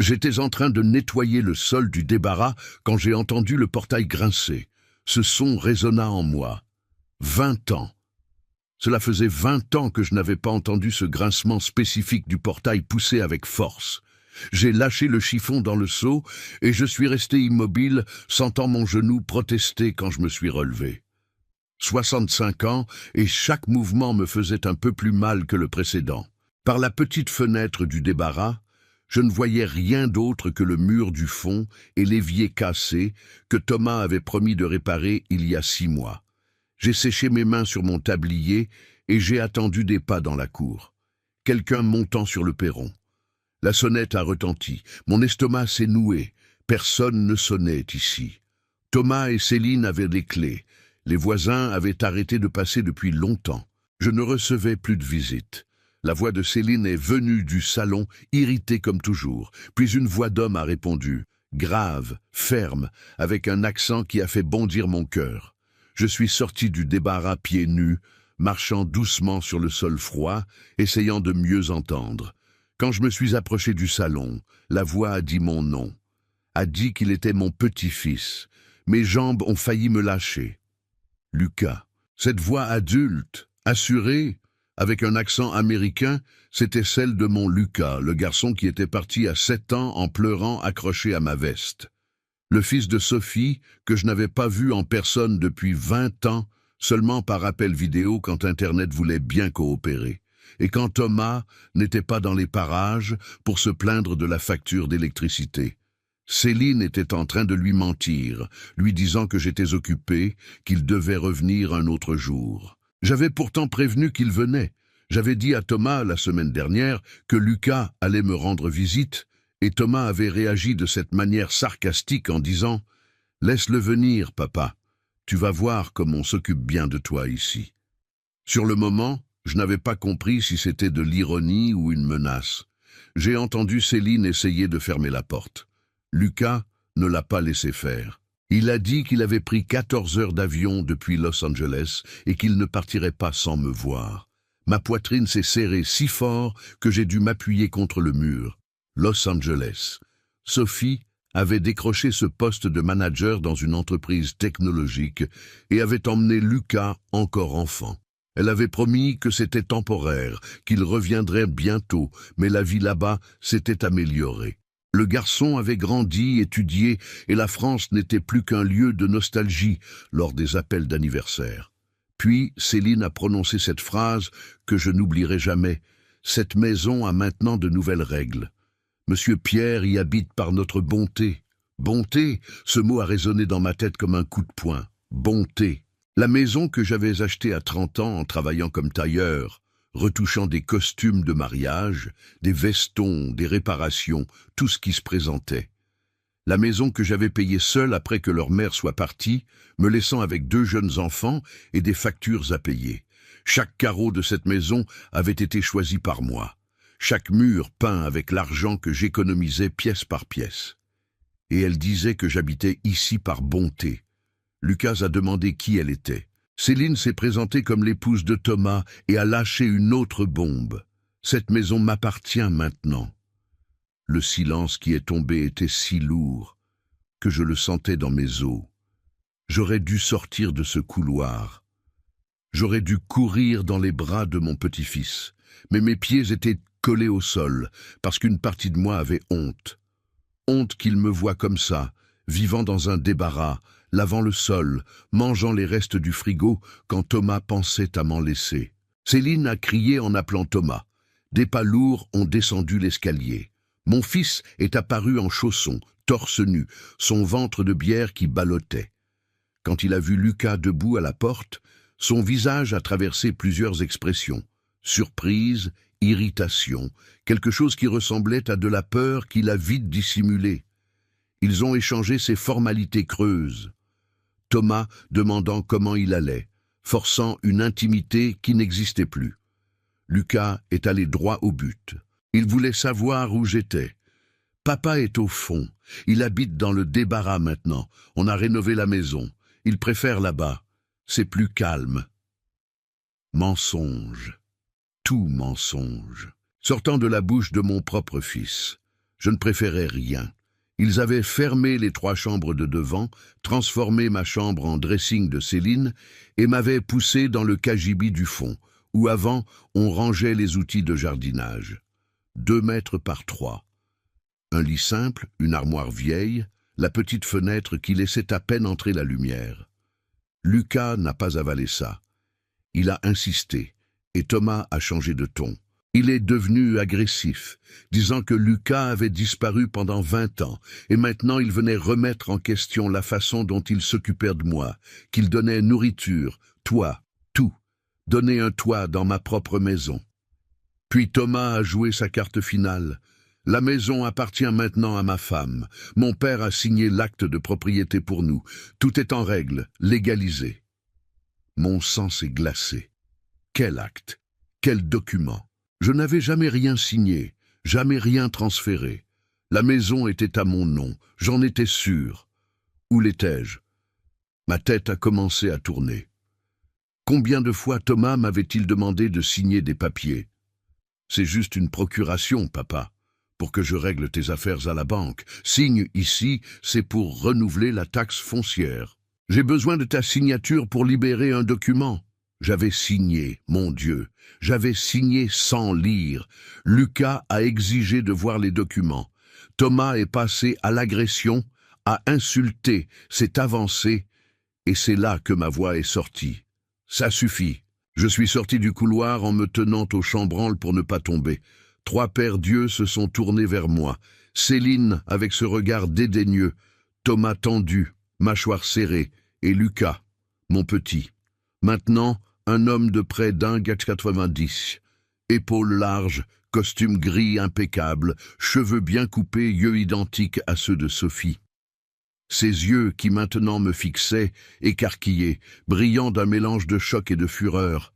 J'étais en train de nettoyer le sol du débarras quand j'ai entendu le portail grincer. Ce son résonna en moi. 20 ans. Cela faisait 20 ans que je n'avais pas entendu ce grincement spécifique du portail pousser avec force. J'ai lâché le chiffon dans le seau et je suis resté immobile, sentant mon genou protester quand je me suis relevé. 65 ans et chaque mouvement me faisait un peu plus mal que le précédent. Par la petite fenêtre du débarras, je ne voyais rien d'autre que le mur du fond et l'évier cassé que Thomas avait promis de réparer il y a 6 mois. J'ai séché mes mains sur mon tablier et j'ai attendu des pas dans la cour. Quelqu'un montant sur le perron. La sonnette a retenti. Mon estomac s'est noué. Personne ne sonnait ici. Thomas et Céline avaient les clés. Les voisins avaient arrêté de passer depuis longtemps. Je ne recevais plus de visites. La voix de Céline est venue du salon, irritée comme toujours. Puis une voix d'homme a répondu, grave, ferme, avec un accent qui a fait bondir mon cœur. Je suis sorti du débarras pieds nus, marchant doucement sur le sol froid, essayant de mieux entendre. Quand je me suis approché du salon, la voix a dit mon nom, a dit qu'il était mon petit-fils. Mes jambes ont failli me lâcher. Lucas. Cette voix adulte, assurée, avec un accent américain, c'était celle de mon Lucas, le garçon qui était parti à 7 ans en pleurant accroché à ma veste. Le fils de Sophie, que je n'avais pas vu en personne depuis 20 ans, seulement par appel vidéo quand Internet voulait bien coopérer. Et quand Thomas n'était pas dans les parages pour se plaindre de la facture d'électricité. Céline était en train de lui mentir, lui disant que j'étais occupé, qu'il devait revenir un autre jour. J'avais pourtant prévenu qu'il venait. J'avais dit à Thomas la semaine dernière que Lucas allait me rendre visite, et Thomas avait réagi de cette manière sarcastique en disant « Laisse-le venir, papa. Tu vas voir comme on s'occupe bien de toi ici. » Sur le moment, je n'avais pas compris si c'était de l'ironie ou une menace. J'ai entendu Céline essayer de fermer la porte. Lucas ne l'a pas laissé faire. Il a dit qu'il avait pris 14 heures d'avion depuis Los Angeles et qu'il ne partirait pas sans me voir. Ma poitrine s'est serrée si fort que j'ai dû m'appuyer contre le mur. Los Angeles. Sophie avait décroché ce poste de manager dans une entreprise technologique et avait emmené Lucas encore enfant. Elle avait promis que c'était temporaire, qu'il reviendrait bientôt, mais la vie là-bas s'était améliorée. Le garçon avait grandi, étudié, et la France n'était plus qu'un lieu de nostalgie lors des appels d'anniversaire. Puis Céline a prononcé cette phrase que je n'oublierai jamais. « Cette maison a maintenant de nouvelles règles. Monsieur Pierre y habite par notre bonté. » Bonté, ce mot a résonné dans ma tête comme un coup de poing. Bonté. La maison que j'avais achetée à 30 ans en travaillant comme tailleur, retouchant des costumes de mariage, des vestons, des réparations, tout ce qui se présentait. La maison que j'avais payée seule après que leur mère soit partie, me laissant avec 2 jeunes enfants et des factures à payer. Chaque carreau de cette maison avait été choisi par moi. Chaque mur peint avec l'argent que j'économisais pièce par pièce. Et elle disait que j'habitais ici par bonté. Lucas a demandé qui elle était. Céline s'est présentée comme l'épouse de Thomas et a lâché une autre bombe. Cette maison m'appartient maintenant. Le silence qui est tombé était si lourd que je le sentais dans mes os. J'aurais dû sortir de ce couloir. J'aurais dû courir dans les bras de mon petit-fils, mais mes pieds étaient collés au sol parce qu'une partie de moi avait honte. Honte qu'il me voie comme ça, vivant dans un débarras, lavant le sol, mangeant les restes du frigo quand Thomas pensait à m'en laisser. Céline a crié en appelant Thomas. Des pas lourds ont descendu l'escalier. Mon fils est apparu en chaussons, torse nu, son ventre de bière qui ballottait. Quand il a vu Lucas debout à la porte, son visage a traversé plusieurs expressions. Surprise, irritation, quelque chose qui ressemblait à de la peur qu'il a vite dissimulée. Ils ont échangé ces formalités creuses. Thomas demandant comment il allait, forçant une intimité qui n'existait plus. Lucas est allé droit au but. Il voulait savoir où j'étais. Papa est au fond. Il habite dans le débarras maintenant. On a rénové la maison. Il préfère là-bas. C'est plus calme. Mensonge. Tout mensonge. Sortant de la bouche de mon propre fils. Je ne préférais rien. Ils avaient fermé les 3 chambres de devant, transformé ma chambre en dressing de Céline et m'avaient poussé dans le cagibi du fond, où avant on rangeait les outils de jardinage. 2 mètres par 3. Un lit simple, une armoire vieille, la petite fenêtre qui laissait à peine entrer la lumière. Lucas n'a pas avalé ça. Il a insisté, et Thomas a changé de ton. Il est devenu agressif, disant que Lucas avait disparu pendant 20 ans, et maintenant il venait remettre en question la façon dont il s'occupait de moi, qu'il donnait nourriture, toit, tout, donner un toit dans ma propre maison. Puis Thomas a joué sa carte finale. La maison appartient maintenant à ma femme. Mon père a signé l'acte de propriété pour nous. Tout est en règle, légalisé. Mon sang s'est glacé. Quel acte? Quel document? Je n'avais jamais rien signé, jamais rien transféré. La maison était à mon nom, j'en étais sûr. Où l'étais-je? Ma tête a commencé à tourner. Combien de fois Thomas m'avait-il demandé de signer des papiers? C'est juste une procuration, papa, pour que je règle tes affaires à la banque. Signe ici, c'est pour renouveler la taxe foncière. J'ai besoin de ta signature pour libérer un document. J'avais signé, mon Dieu, j'avais signé sans lire. Lucas a exigé de voir les documents. Thomas est passé à l'agression, a insulté, s'est avancé, et c'est là que ma voix est sortie. Ça suffit. Je suis sorti du couloir en me tenant au chambranle pour ne pas tomber. 3 paires d'yeux se sont tournés vers moi. Céline avec ce regard dédaigneux, Thomas tendu, mâchoire serrée, et Lucas, mon petit. Maintenant, un homme de près d'1,90 m, épaules larges, costume gris impeccable, cheveux bien coupés, yeux identiques à ceux de Sophie. Ses yeux qui maintenant me fixaient, écarquillés, brillants d'un mélange de choc et de fureur.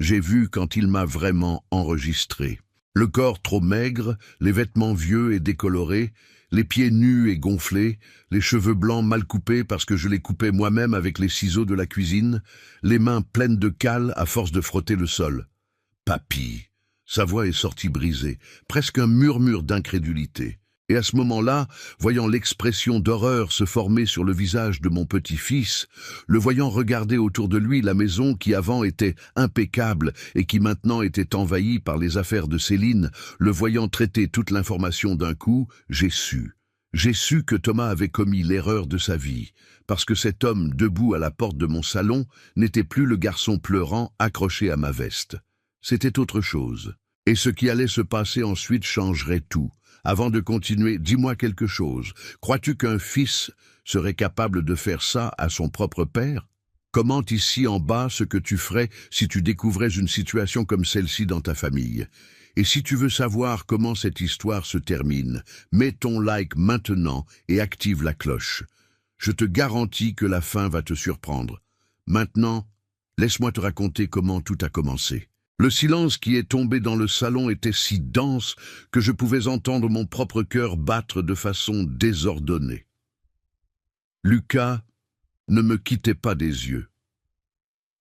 J'ai vu quand il m'a vraiment enregistré. Le corps trop maigre, les vêtements vieux et décolorés, les pieds nus et gonflés, les cheveux blancs mal coupés parce que je les coupais moi-même avec les ciseaux de la cuisine, les mains pleines de cales à force de frotter le sol. Papy, sa voix est sortie brisée, presque un murmure d'incrédulité. Et à ce moment-là, voyant l'expression d'horreur se former sur le visage de mon petit-fils, le voyant regarder autour de lui la maison qui avant était impeccable et qui maintenant était envahie par les affaires de Céline, le voyant traiter toute l'information d'un coup, j'ai su. J'ai su que Thomas avait commis l'erreur de sa vie, parce que cet homme debout à la porte de mon salon n'était plus le garçon pleurant accroché à ma veste. C'était autre chose. Et ce qui allait se passer ensuite changerait tout. Avant de continuer, dis-moi quelque chose. Crois-tu qu'un fils serait capable de faire ça à son propre père? Commente ici en bas ce que tu ferais si tu découvrais une situation comme celle-ci dans ta famille. Et si tu veux savoir comment cette histoire se termine, mets ton like maintenant et active la cloche. Je te garantis que la fin va te surprendre. Maintenant, laisse-moi te raconter comment tout a commencé. Le silence qui est tombé dans le salon était si dense que je pouvais entendre mon propre cœur battre de façon désordonnée. Lucas ne me quittait pas des yeux.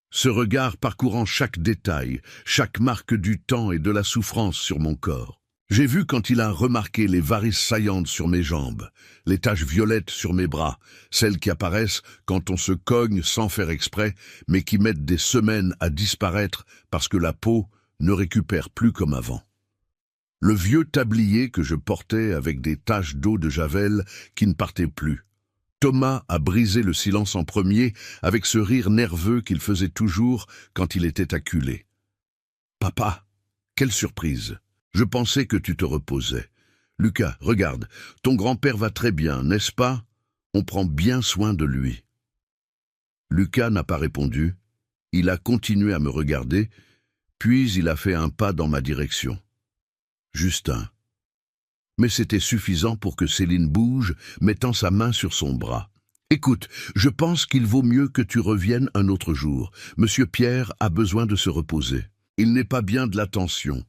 Ce regard parcourant chaque détail, chaque marque du temps et de la souffrance sur mon corps. J'ai vu quand il a remarqué les varices saillantes sur mes jambes, les taches violettes sur mes bras, celles qui apparaissent quand on se cogne sans faire exprès, mais qui mettent des semaines à disparaître parce que la peau ne récupère plus comme avant. Le vieux tablier que je portais avec des taches d'eau de javel qui ne partaient plus. Thomas a brisé le silence en premier avec ce rire nerveux qu'il faisait toujours quand il était acculé. « Papa, quelle surprise! Je pensais que tu te reposais. Lucas, regarde, ton grand-père va très bien, n'est-ce pas? On prend bien soin de lui. » Lucas n'a pas répondu. Il a continué à me regarder, puis il a fait un pas dans ma direction. Justin. Mais c'était suffisant pour que Céline bouge, mettant sa main sur son bras. « Écoute, je pense qu'il vaut mieux que tu reviennes un autre jour. Monsieur Pierre a besoin de se reposer. Il n'est pas bien de la tension. »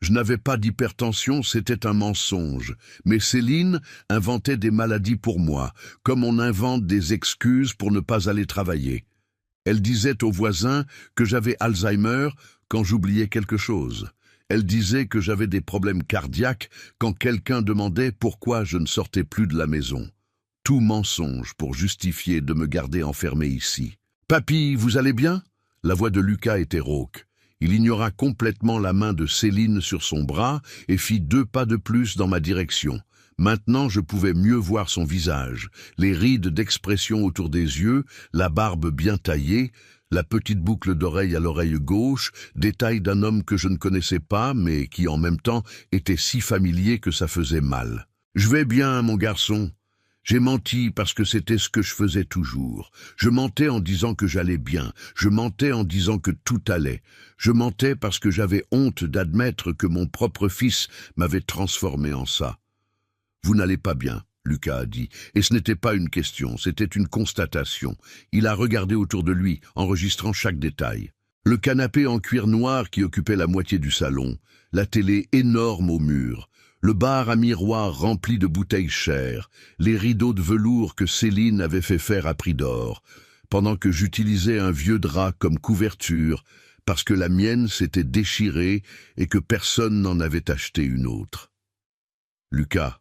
Je n'avais pas d'hypertension, c'était un mensonge. Mais Céline inventait des maladies pour moi, comme on invente des excuses pour ne pas aller travailler. Elle disait aux voisins que j'avais Alzheimer quand j'oubliais quelque chose. Elle disait que j'avais des problèmes cardiaques quand quelqu'un demandait pourquoi je ne sortais plus de la maison. Tout mensonge pour justifier de me garder enfermé ici. « Papy, vous allez bien ?» La voix de Lucas était rauque. Il ignora complètement la main de Céline sur son bras et fit 2 pas de plus dans ma direction. Maintenant, je pouvais mieux voir son visage, les rides d'expression autour des yeux, la barbe bien taillée, la petite boucle d'oreille à l'oreille gauche, détail d'un homme que je ne connaissais pas, mais qui en même temps était si familier que ça faisait mal. « Je vais bien, mon garçon. J'ai menti parce que c'était ce que je faisais toujours. Je mentais en disant que j'allais bien. Je mentais en disant que tout allait. Je mentais parce que j'avais honte d'admettre que mon propre fils m'avait transformé en ça. Vous n'allez pas bien, Lucas a dit, et ce n'était pas une question, c'était une constatation. Il a regardé autour de lui, enregistrant chaque détail. Le canapé en cuir noir qui occupait la moitié du salon, la télé énorme au mur, le bar à miroir rempli de bouteilles chères, les rideaux de velours que Céline avait fait faire à prix d'or, pendant que j'utilisais un vieux drap comme couverture, parce que la mienne s'était déchirée et que personne n'en avait acheté une autre. Lucas,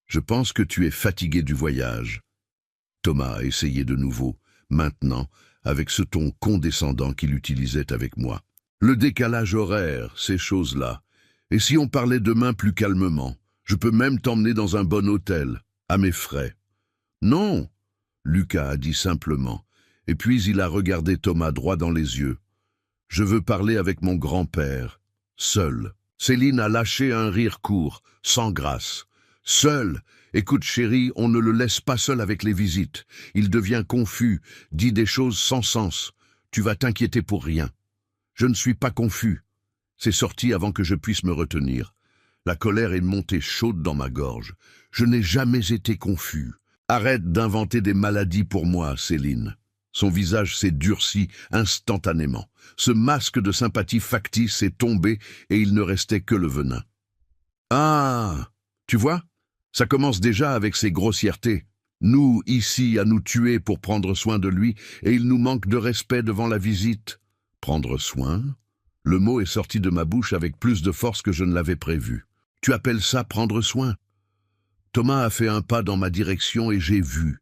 je pense que tu es fatigué du voyage. Thomas a essayé de nouveau, maintenant, avec ce ton condescendant qu'il utilisait avec moi. Le décalage horaire, ces choses-là. Et si on parlait demain plus calmement, je peux même t'emmener dans un bon hôtel, à mes frais. Non, Lucas a dit simplement, et puis il a regardé Thomas droit dans les yeux. Je veux parler avec mon grand-père, seul. Céline a lâché un rire court, sans grâce. Seul. Écoute chérie, on ne le laisse pas seul avec les visites. Il devient confus, dit des choses sans sens. Tu vas t'inquiéter pour rien. Je ne suis pas confus. C'est sorti avant que je puisse me retenir. La colère est montée chaude dans ma gorge. Je n'ai jamais été confus. Arrête d'inventer des maladies pour moi, Céline. Son visage s'est durci instantanément. Ce masque de sympathie factice est tombé et il ne restait que le venin. Ah, tu vois ? Ça commence déjà avec ses grossièretés. Nous, ici, à nous tuer pour prendre soin de lui, et il nous manque de respect devant la visite. Prendre soin ? Le mot est sorti de ma bouche avec plus de force que je ne l'avais prévu. Tu appelles ça prendre soin ? Thomas a fait un pas dans ma direction et j'ai vu.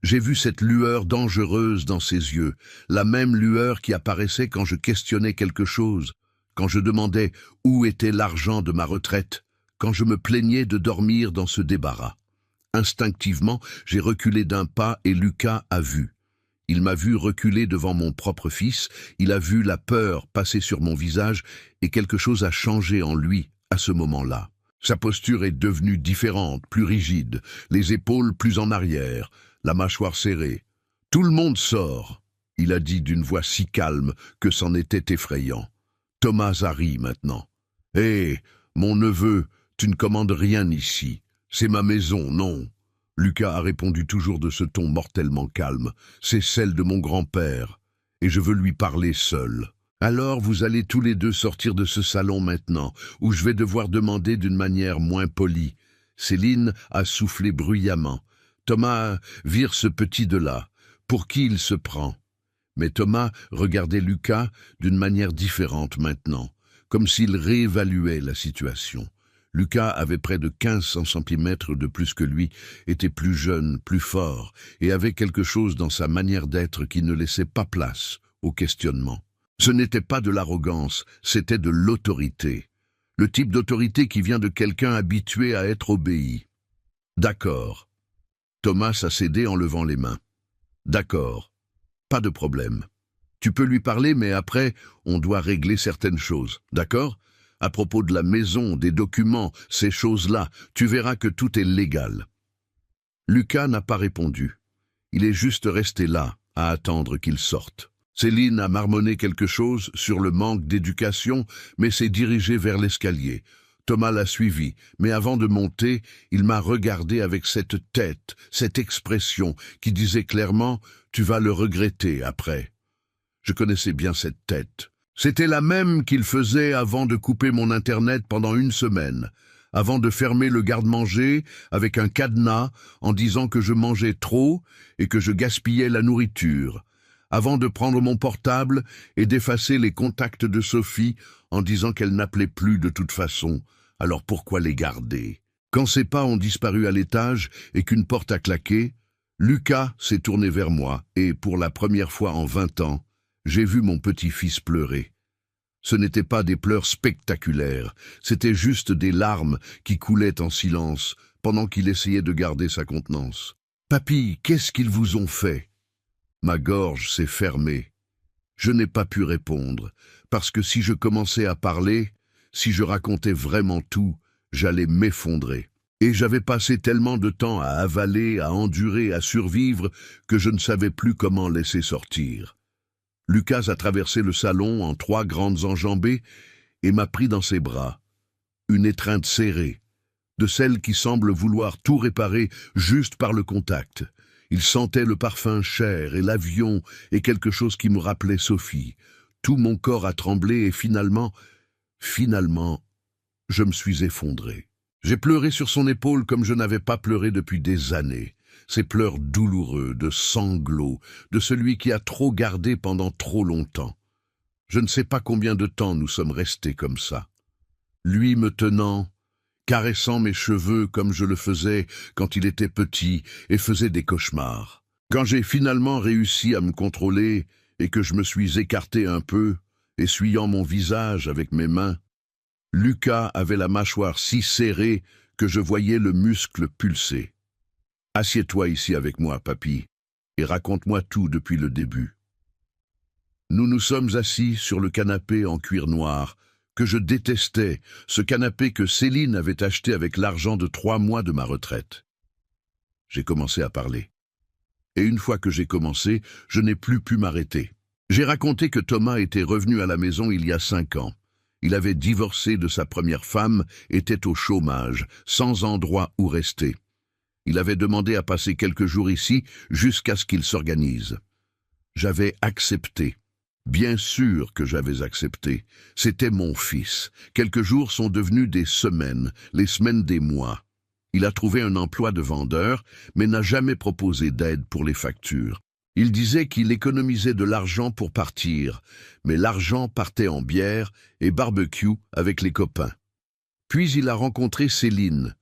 J'ai vu cette lueur dangereuse dans ses yeux, la même lueur qui apparaissait quand je questionnais quelque chose, quand je demandais où était l'argent de ma retraite, quand je me plaignais de dormir dans ce débarras. Instinctivement, j'ai reculé d'un pas et Lucas a vu. Il m'a vu reculer devant mon propre fils, il a vu la peur passer sur mon visage et quelque chose a changé en lui à ce moment-là. Sa posture est devenue différente, plus rigide, les épaules plus en arrière, la mâchoire serrée. « Tout le monde sort !» il a dit d'une voix si calme que c'en était effrayant. Thomas a ri maintenant. « Hé, mon neveu, tu ne commandes rien ici. C'est ma maison, non ?» Lucas a répondu toujours de ce ton mortellement calme. « C'est celle de mon grand-père, et je veux lui parler seul. » Alors vous allez tous les deux sortir de ce salon maintenant, où je vais devoir demander d'une manière moins polie. Céline a soufflé bruyamment. Thomas vire ce petit de là. Pour qui il se prend? Mais Thomas regardait Lucas d'une manière différente maintenant, comme s'il réévaluait la situation. Lucas avait près de 15 centimètres de plus que lui, était plus jeune, plus fort, et avait quelque chose dans sa manière d'être qui ne laissait pas place au questionnement. Ce n'était pas de l'arrogance, c'était de l'autorité. Le type d'autorité qui vient de quelqu'un habitué à être obéi. D'accord. Thomas a cédé en levant les mains. D'accord. Pas de problème. Tu peux lui parler, mais après, on doit régler certaines choses, d'accord ? À propos de la maison, des documents, ces choses-là, tu verras que tout est légal. Lucas n'a pas répondu. Il est juste resté là, à attendre qu'il sorte. Céline a marmonné quelque chose sur le manque d'éducation, mais s'est dirigée vers l'escalier. Thomas l'a suivi, mais avant de monter, il m'a regardé avec cette tête, cette expression qui disait clairement « Tu vas le regretter après ». Je connaissais bien cette tête. C'était la même qu'il faisait avant de couper mon Internet pendant 1 semaine, avant de fermer le garde-manger avec un cadenas en disant que je mangeais trop et que je gaspillais la nourriture, avant de prendre mon portable et d'effacer les contacts de Sophie en disant qu'elle n'appelait plus de toute façon, alors pourquoi les garder? Quand ses pas ont disparu à l'étage et qu'une porte a claqué, Lucas s'est tourné vers moi et, pour la première fois en 20 ans, j'ai vu mon petit-fils pleurer. Ce n'étaient pas des pleurs spectaculaires, c'était juste des larmes qui coulaient en silence pendant qu'il essayait de garder sa contenance. « Papy, qu'est-ce qu'ils vous ont fait ?» Ma gorge s'est fermée. Je n'ai pas pu répondre, parce que si je commençais à parler, si je racontais vraiment tout, j'allais m'effondrer. Et j'avais passé tellement de temps à avaler, à endurer, à survivre, que je ne savais plus comment laisser sortir. Lucas a traversé le salon en 3 grandes enjambées et m'a pris dans ses bras. Une étreinte serrée, de celle qui semble vouloir tout réparer juste par le contact. Il sentait le parfum cher et l'avion et quelque chose qui me rappelait Sophie. Tout mon corps a tremblé et finalement, je me suis effondré. J'ai pleuré sur son épaule comme je n'avais pas pleuré depuis des années. Ces pleurs douloureux, de sanglots, de celui qui a trop gardé pendant trop longtemps. Je ne sais pas combien de temps nous sommes restés comme ça. Lui me tenant, caressant mes cheveux comme je le faisais quand il était petit et faisait des cauchemars. Quand j'ai finalement réussi à me contrôler et que je me suis écarté un peu, essuyant mon visage avec mes mains, Lucas avait la mâchoire si serrée que je voyais le muscle pulser. « Assieds-toi ici avec moi, papy, et raconte-moi tout depuis le début. » Nous nous sommes assis sur le canapé en cuir noir, que je détestais, ce canapé que Céline avait acheté avec l'argent de 3 mois de ma retraite. J'ai commencé à parler. Et une fois que j'ai commencé, je n'ai plus pu m'arrêter. J'ai raconté que Thomas était revenu à la maison il y a 5 ans. Il avait divorcé de sa première femme, était au chômage, sans endroit où rester. Il avait demandé à passer quelques jours ici jusqu'à ce qu'il s'organise. J'avais accepté. Bien sûr que j'avais accepté. C'était mon fils. Quelques jours sont devenus des semaines, les semaines des mois. Il a trouvé un emploi de vendeur, mais n'a jamais proposé d'aide pour les factures. Il disait qu'il économisait de l'argent pour partir, mais l'argent partait en bière et barbecue avec les copains. Puis il a rencontré Céline.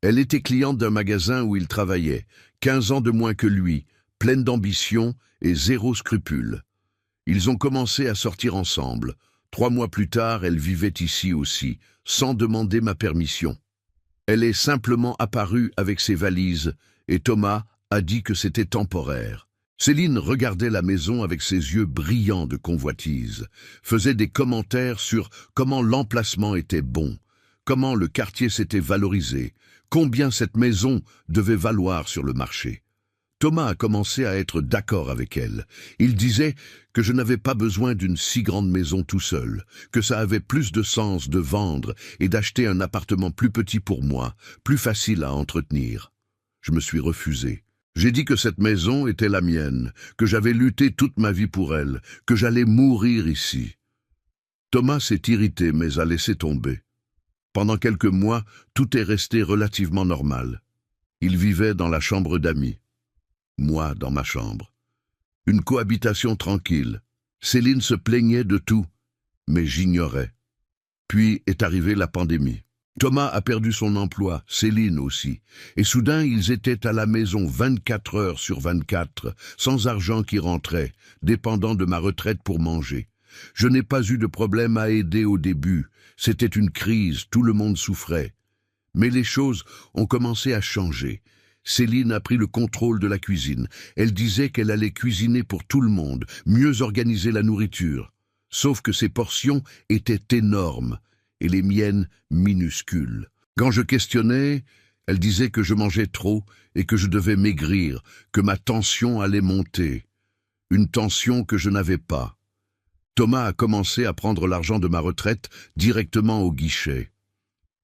Elle était cliente d'un magasin où il travaillait, 15 ans de moins que lui, pleine d'ambition et 0 scrupule. Ils ont commencé à sortir ensemble. 3 mois plus tard, elle vivait ici aussi, sans demander ma permission. Elle est simplement apparue avec ses valises, et Thomas a dit que c'était temporaire. Céline regardait la maison avec ses yeux brillants de convoitise, faisait des commentaires sur comment l'emplacement était bon, comment le quartier s'était valorisé, combien cette maison devait valoir sur le marché. Thomas a commencé à être d'accord avec elle. Il disait que je n'avais pas besoin d'une si grande maison tout seul, que ça avait plus de sens de vendre et d'acheter un appartement plus petit pour moi, plus facile à entretenir. Je me suis refusé. J'ai dit que cette maison était la mienne, que j'avais lutté toute ma vie pour elle, que j'allais mourir ici. Thomas s'est irrité mais a laissé tomber. Pendant quelques mois, tout est resté relativement normal. Il vivait dans la chambre d'amis. Moi dans ma chambre. Une cohabitation tranquille. Céline se plaignait de tout, mais j'ignorais. Puis est arrivée la pandémie. Thomas a perdu son emploi, Céline aussi, et soudain ils étaient à la maison 24 heures sur 24, sans argent qui rentrait, dépendant de ma retraite pour manger. Je n'ai pas eu de problème à aider au début, c'était une crise, tout le monde souffrait. Mais les choses ont commencé à changer. Céline a pris le contrôle de la cuisine. Elle disait qu'elle allait cuisiner pour tout le monde, mieux organiser la nourriture. Sauf que ses portions étaient énormes, et les miennes minuscules. Quand je questionnais, elle disait que je mangeais trop et que je devais maigrir, que ma tension allait monter. Une tension que je n'avais pas. Thomas a commencé à prendre l'argent de ma retraite directement au guichet.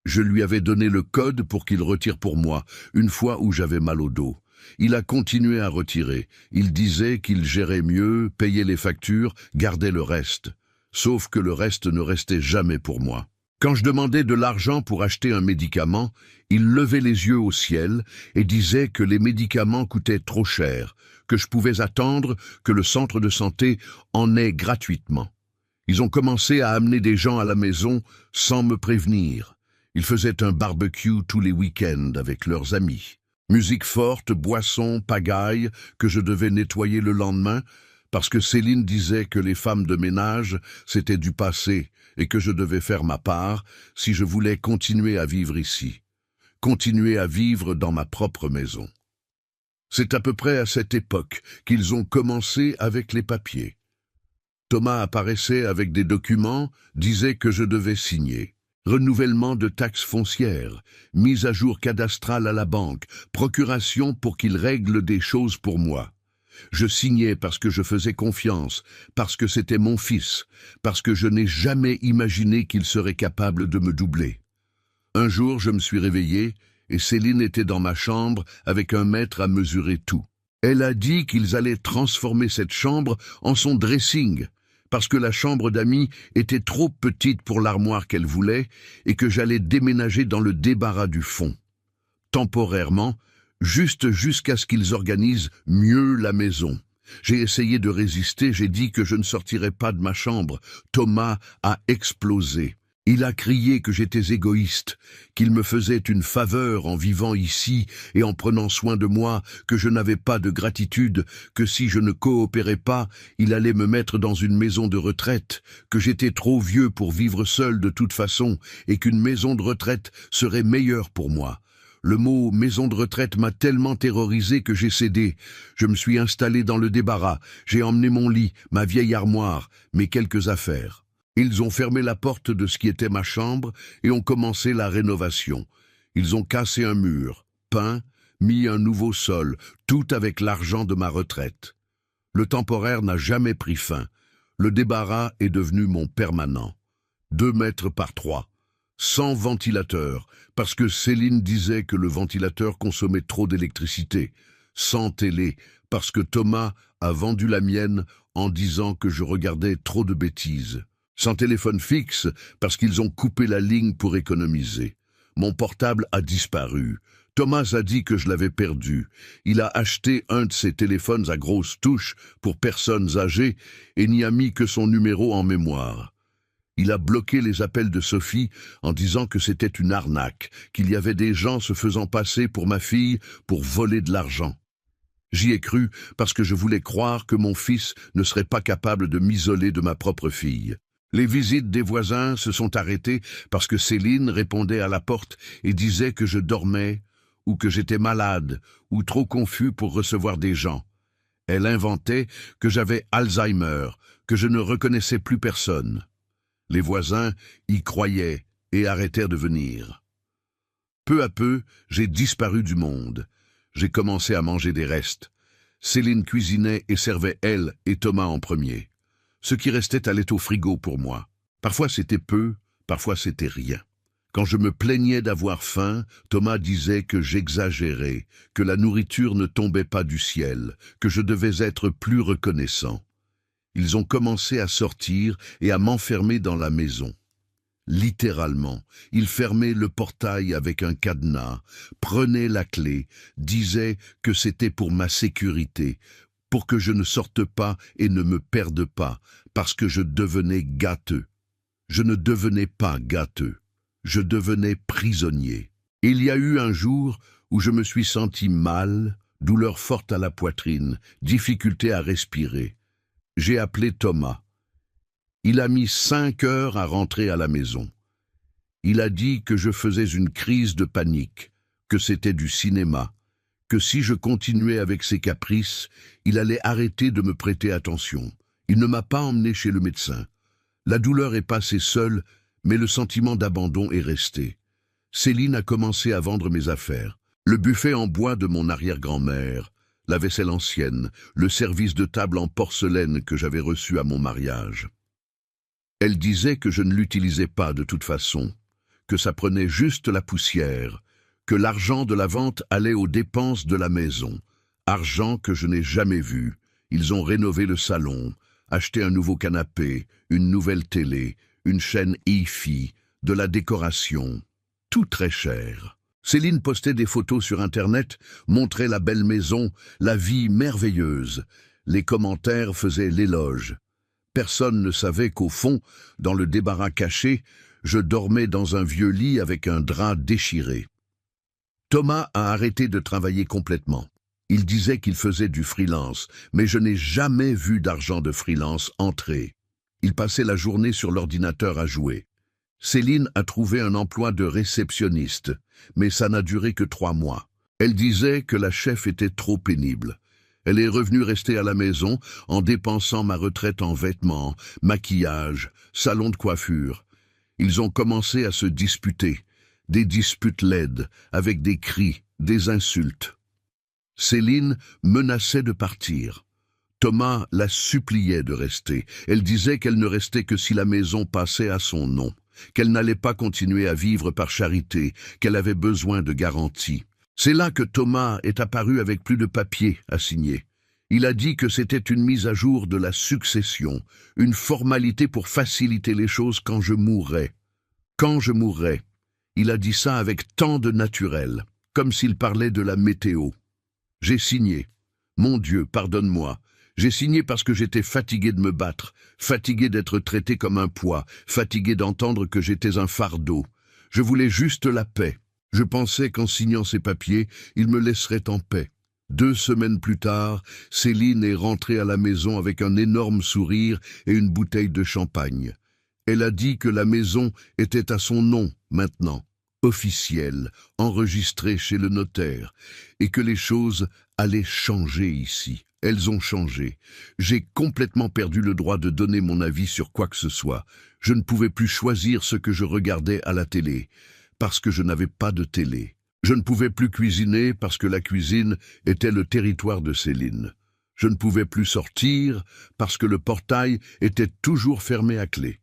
Je lui avais donné le code pour qu'il retire pour moi, une fois où j'avais mal au dos. Il a continué à retirer. Il disait qu'il gérait mieux, payait les factures, gardait le reste. Sauf que le reste ne restait jamais pour moi. Quand je demandais de l'argent pour acheter un médicament, il levait les yeux au ciel et disait que les médicaments coûtaient trop cher, que je pouvais attendre que le centre de santé en ait gratuitement. Ils ont commencé à amener des gens à la maison sans me prévenir. Ils faisaient un barbecue tous les week-ends avec leurs amis. Musique forte, boissons, pagaille, que je devais nettoyer le lendemain, parce que Céline disait que les femmes de ménage, c'était du passé, et que je devais faire ma part si je voulais continuer à vivre ici. Continuer à vivre dans ma propre maison. C'est à peu près à cette époque qu'ils ont commencé avec les papiers. Thomas apparaissait avec des documents, disait que je devais signer. Renouvellement de taxes foncières, mise à jour cadastrale à la banque, procuration pour qu'il règle des choses pour moi. Je signais parce que je faisais confiance, parce que c'était mon fils, parce que je n'ai jamais imaginé qu'il serait capable de me doubler. Un jour, je me suis réveillé et Céline était dans ma chambre avec un mètre à mesurer tout. Elle a dit qu'ils allaient transformer cette chambre en son dressing, parce que la chambre d'amis était trop petite pour l'armoire qu'elle voulait et que j'allais déménager dans le débarras du fond. Temporairement, juste jusqu'à ce qu'ils organisent mieux la maison. J'ai essayé de résister, j'ai dit que je ne sortirais pas de ma chambre. Thomas a explosé. Il a crié que j'étais égoïste, qu'il me faisait une faveur en vivant ici et en prenant soin de moi, que je n'avais pas de gratitude, que si je ne coopérais pas, il allait me mettre dans une maison de retraite, que j'étais trop vieux pour vivre seul de toute façon et qu'une maison de retraite serait meilleure pour moi. Le mot « maison de retraite » m'a tellement terrorisé que j'ai cédé. Je me suis installé dans le débarras, j'ai emmené mon lit, ma vieille armoire, mes quelques affaires. Ils ont fermé la porte de ce qui était ma chambre et ont commencé la rénovation. Ils ont cassé un mur, peint, mis un nouveau sol, tout avec l'argent de ma retraite. Le temporaire n'a jamais pris fin. Le débarras est devenu mon permanent. 2 mètres par 3. Sans ventilateur, parce que Céline disait que le ventilateur consommait trop d'électricité. Sans télé, parce que Thomas a vendu la mienne en disant que je regardais trop de bêtises. Sans téléphone fixe, parce qu'ils ont coupé la ligne pour économiser. Mon portable a disparu. Thomas a dit que je l'avais perdu. Il a acheté un de ces téléphones à grosses touches pour personnes âgées et n'y a mis que son numéro en mémoire. Il a bloqué les appels de Sophie en disant que c'était une arnaque, qu'il y avait des gens se faisant passer pour ma fille pour voler de l'argent. J'y ai cru parce que je voulais croire que mon fils ne serait pas capable de m'isoler de ma propre fille. Les visites des voisins se sont arrêtées parce que Céline répondait à la porte et disait que je dormais, ou que j'étais malade, ou trop confus pour recevoir des gens. Elle inventait que j'avais Alzheimer, que je ne reconnaissais plus personne. Les voisins y croyaient et arrêtèrent de venir. Peu à peu, j'ai disparu du monde. J'ai commencé à manger des restes. Céline cuisinait et servait elle et Thomas en premier. Ce qui restait allait au frigo pour moi. Parfois c'était peu, parfois c'était rien. Quand je me plaignais d'avoir faim, Thomas disait que j'exagérais, que la nourriture ne tombait pas du ciel, que je devais être plus reconnaissant. Ils ont commencé à sortir et à m'enfermer dans la maison. Littéralement, ils fermaient le portail avec un cadenas, prenaient la clé, disaient que c'était pour ma sécurité, pour que je ne sorte pas et ne me perde pas, parce que je devenais gâteux. Je ne devenais pas gâteux, je devenais prisonnier. Il y a eu un jour où je me suis senti mal, douleur forte à la poitrine, difficulté à respirer. J'ai appelé Thomas. Il a mis 5 heures à rentrer à la maison. Il a dit que je faisais une crise de panique, que c'était du cinéma, que si je continuais avec ses caprices, il allait arrêter de me prêter attention. Il ne m'a pas emmené chez le médecin. La douleur est passée seule, mais le sentiment d'abandon est resté. Céline a commencé à vendre mes affaires. Le buffet en bois de mon arrière-grand-mère, la vaisselle ancienne, le service de table en porcelaine que j'avais reçu à mon mariage. Elle disait que je ne l'utilisais pas de toute façon, que ça prenait juste la poussière, que l'argent de la vente allait aux dépenses de la maison, argent que je n'ai jamais vu. Ils ont rénové le salon, acheté un nouveau canapé, une nouvelle télé, une chaîne hi-fi, de la décoration, tout très cher. Céline postait des photos sur Internet, montrait la belle maison, la vie merveilleuse. Les commentaires faisaient l'éloge. Personne ne savait qu'au fond, dans le débarras caché, je dormais dans un vieux lit avec un drap déchiré. Thomas a arrêté de travailler complètement. Il disait qu'il faisait du freelance, mais je n'ai jamais vu d'argent de freelance entrer. Il passait la journée sur l'ordinateur à jouer. Céline a trouvé un emploi de réceptionniste, mais ça n'a duré que 3 mois. Elle disait que la chef était trop pénible. Elle est revenue rester à la maison en dépensant ma retraite en vêtements, maquillage, salon de coiffure. Ils ont commencé à se disputer, des disputes laides, avec des cris, des insultes. Céline menaçait de partir. Thomas la suppliait de rester. Elle disait qu'elle ne restait que si la maison passait à son nom, qu'elle n'allait pas continuer à vivre par charité, qu'elle avait besoin de garanties. C'est là que Thomas est apparu avec plus de papiers à signer. Il a dit que c'était une mise à jour de la succession, une formalité pour faciliter les choses quand je mourrais. Quand je mourrais. Il a dit ça avec tant de naturel, comme s'il parlait de la météo. J'ai signé. Mon Dieu, pardonne-moi. J'ai signé parce que j'étais fatigué de me battre, fatigué d'être traité comme un poids, fatigué d'entendre que j'étais un fardeau. Je voulais juste la paix. Je pensais qu'en signant ces papiers, il me laisserait en paix. 2 semaines plus tard, Céline est rentrée à la maison avec un énorme sourire et une bouteille de champagne. Elle a dit que la maison était à son nom maintenant, officielle, enregistrée chez le notaire, et que les choses allaient changer ici. Elles ont changé. J'ai complètement perdu le droit de donner mon avis sur quoi que ce soit. Je ne pouvais plus choisir ce que je regardais à la télé, parce que je n'avais pas de télé. Je ne pouvais plus cuisiner parce que la cuisine était le territoire de Céline. Je ne pouvais plus sortir parce que le portail était toujours fermé à clé.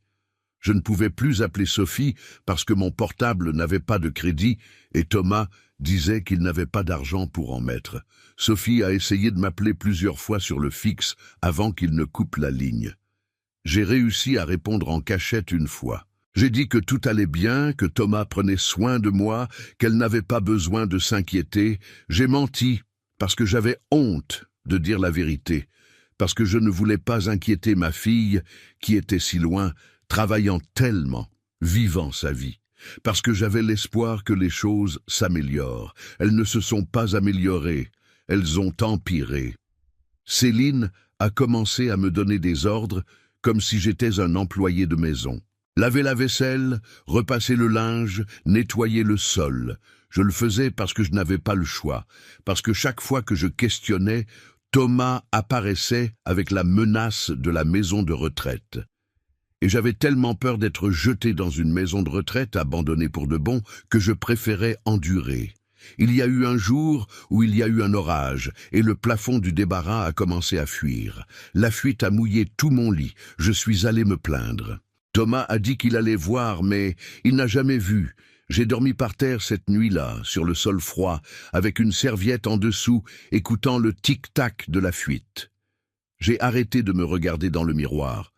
Je ne pouvais plus appeler Sophie parce que mon portable n'avait pas de crédit et Thomas disait qu'il n'avait pas d'argent pour en mettre. Sophie a essayé de m'appeler plusieurs fois sur le fixe avant qu'il ne coupe la ligne. J'ai réussi à répondre en cachette une fois. J'ai dit que tout allait bien, que Thomas prenait soin de moi, qu'elle n'avait pas besoin de s'inquiéter. J'ai menti parce que j'avais honte de dire la vérité, parce que je ne voulais pas inquiéter ma fille qui était si loin, travaillant tellement, vivant sa vie, parce que j'avais l'espoir que les choses s'améliorent. Elles ne se sont pas améliorées, elles ont empiré. Céline a commencé à me donner des ordres comme si j'étais un employé de maison. Laver la vaisselle, repasser le linge, nettoyer le sol. Je le faisais parce que je n'avais pas le choix, parce que chaque fois que je questionnais, Thomas apparaissait avec la menace de la maison de retraite. Et j'avais tellement peur d'être jeté dans une maison de retraite, abandonnée pour de bon, que je préférais endurer. Il y a eu un jour où il y a eu un orage, et le plafond du débarras a commencé à fuir. La fuite a mouillé tout mon lit, je suis allé me plaindre. Thomas a dit qu'il allait voir, mais il n'a jamais vu. J'ai dormi par terre cette nuit-là, sur le sol froid, avec une serviette en dessous, écoutant le tic-tac de la fuite. J'ai arrêté de me regarder dans le miroir.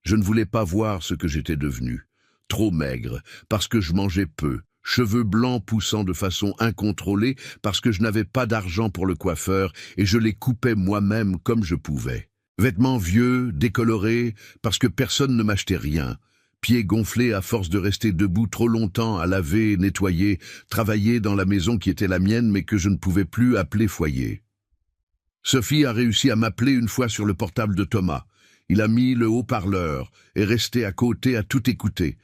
Je ne voulais pas voir ce que j'étais devenu. Trop maigre, parce que je mangeais peu, cheveux blancs poussant de façon incontrôlée, parce que je n'avais pas d'argent pour le coiffeur, et je les coupais moi-même comme je pouvais. Vêtements vieux, décolorés, parce que personne ne m'achetait rien. Pieds gonflés à force de rester debout trop longtemps à laver, nettoyer, travailler dans la maison qui était la mienne mais que je ne pouvais plus appeler foyer. Sophie a réussi à m'appeler une fois sur le portable de Thomas. Il a mis le haut-parleur et resté à côté à tout écouter.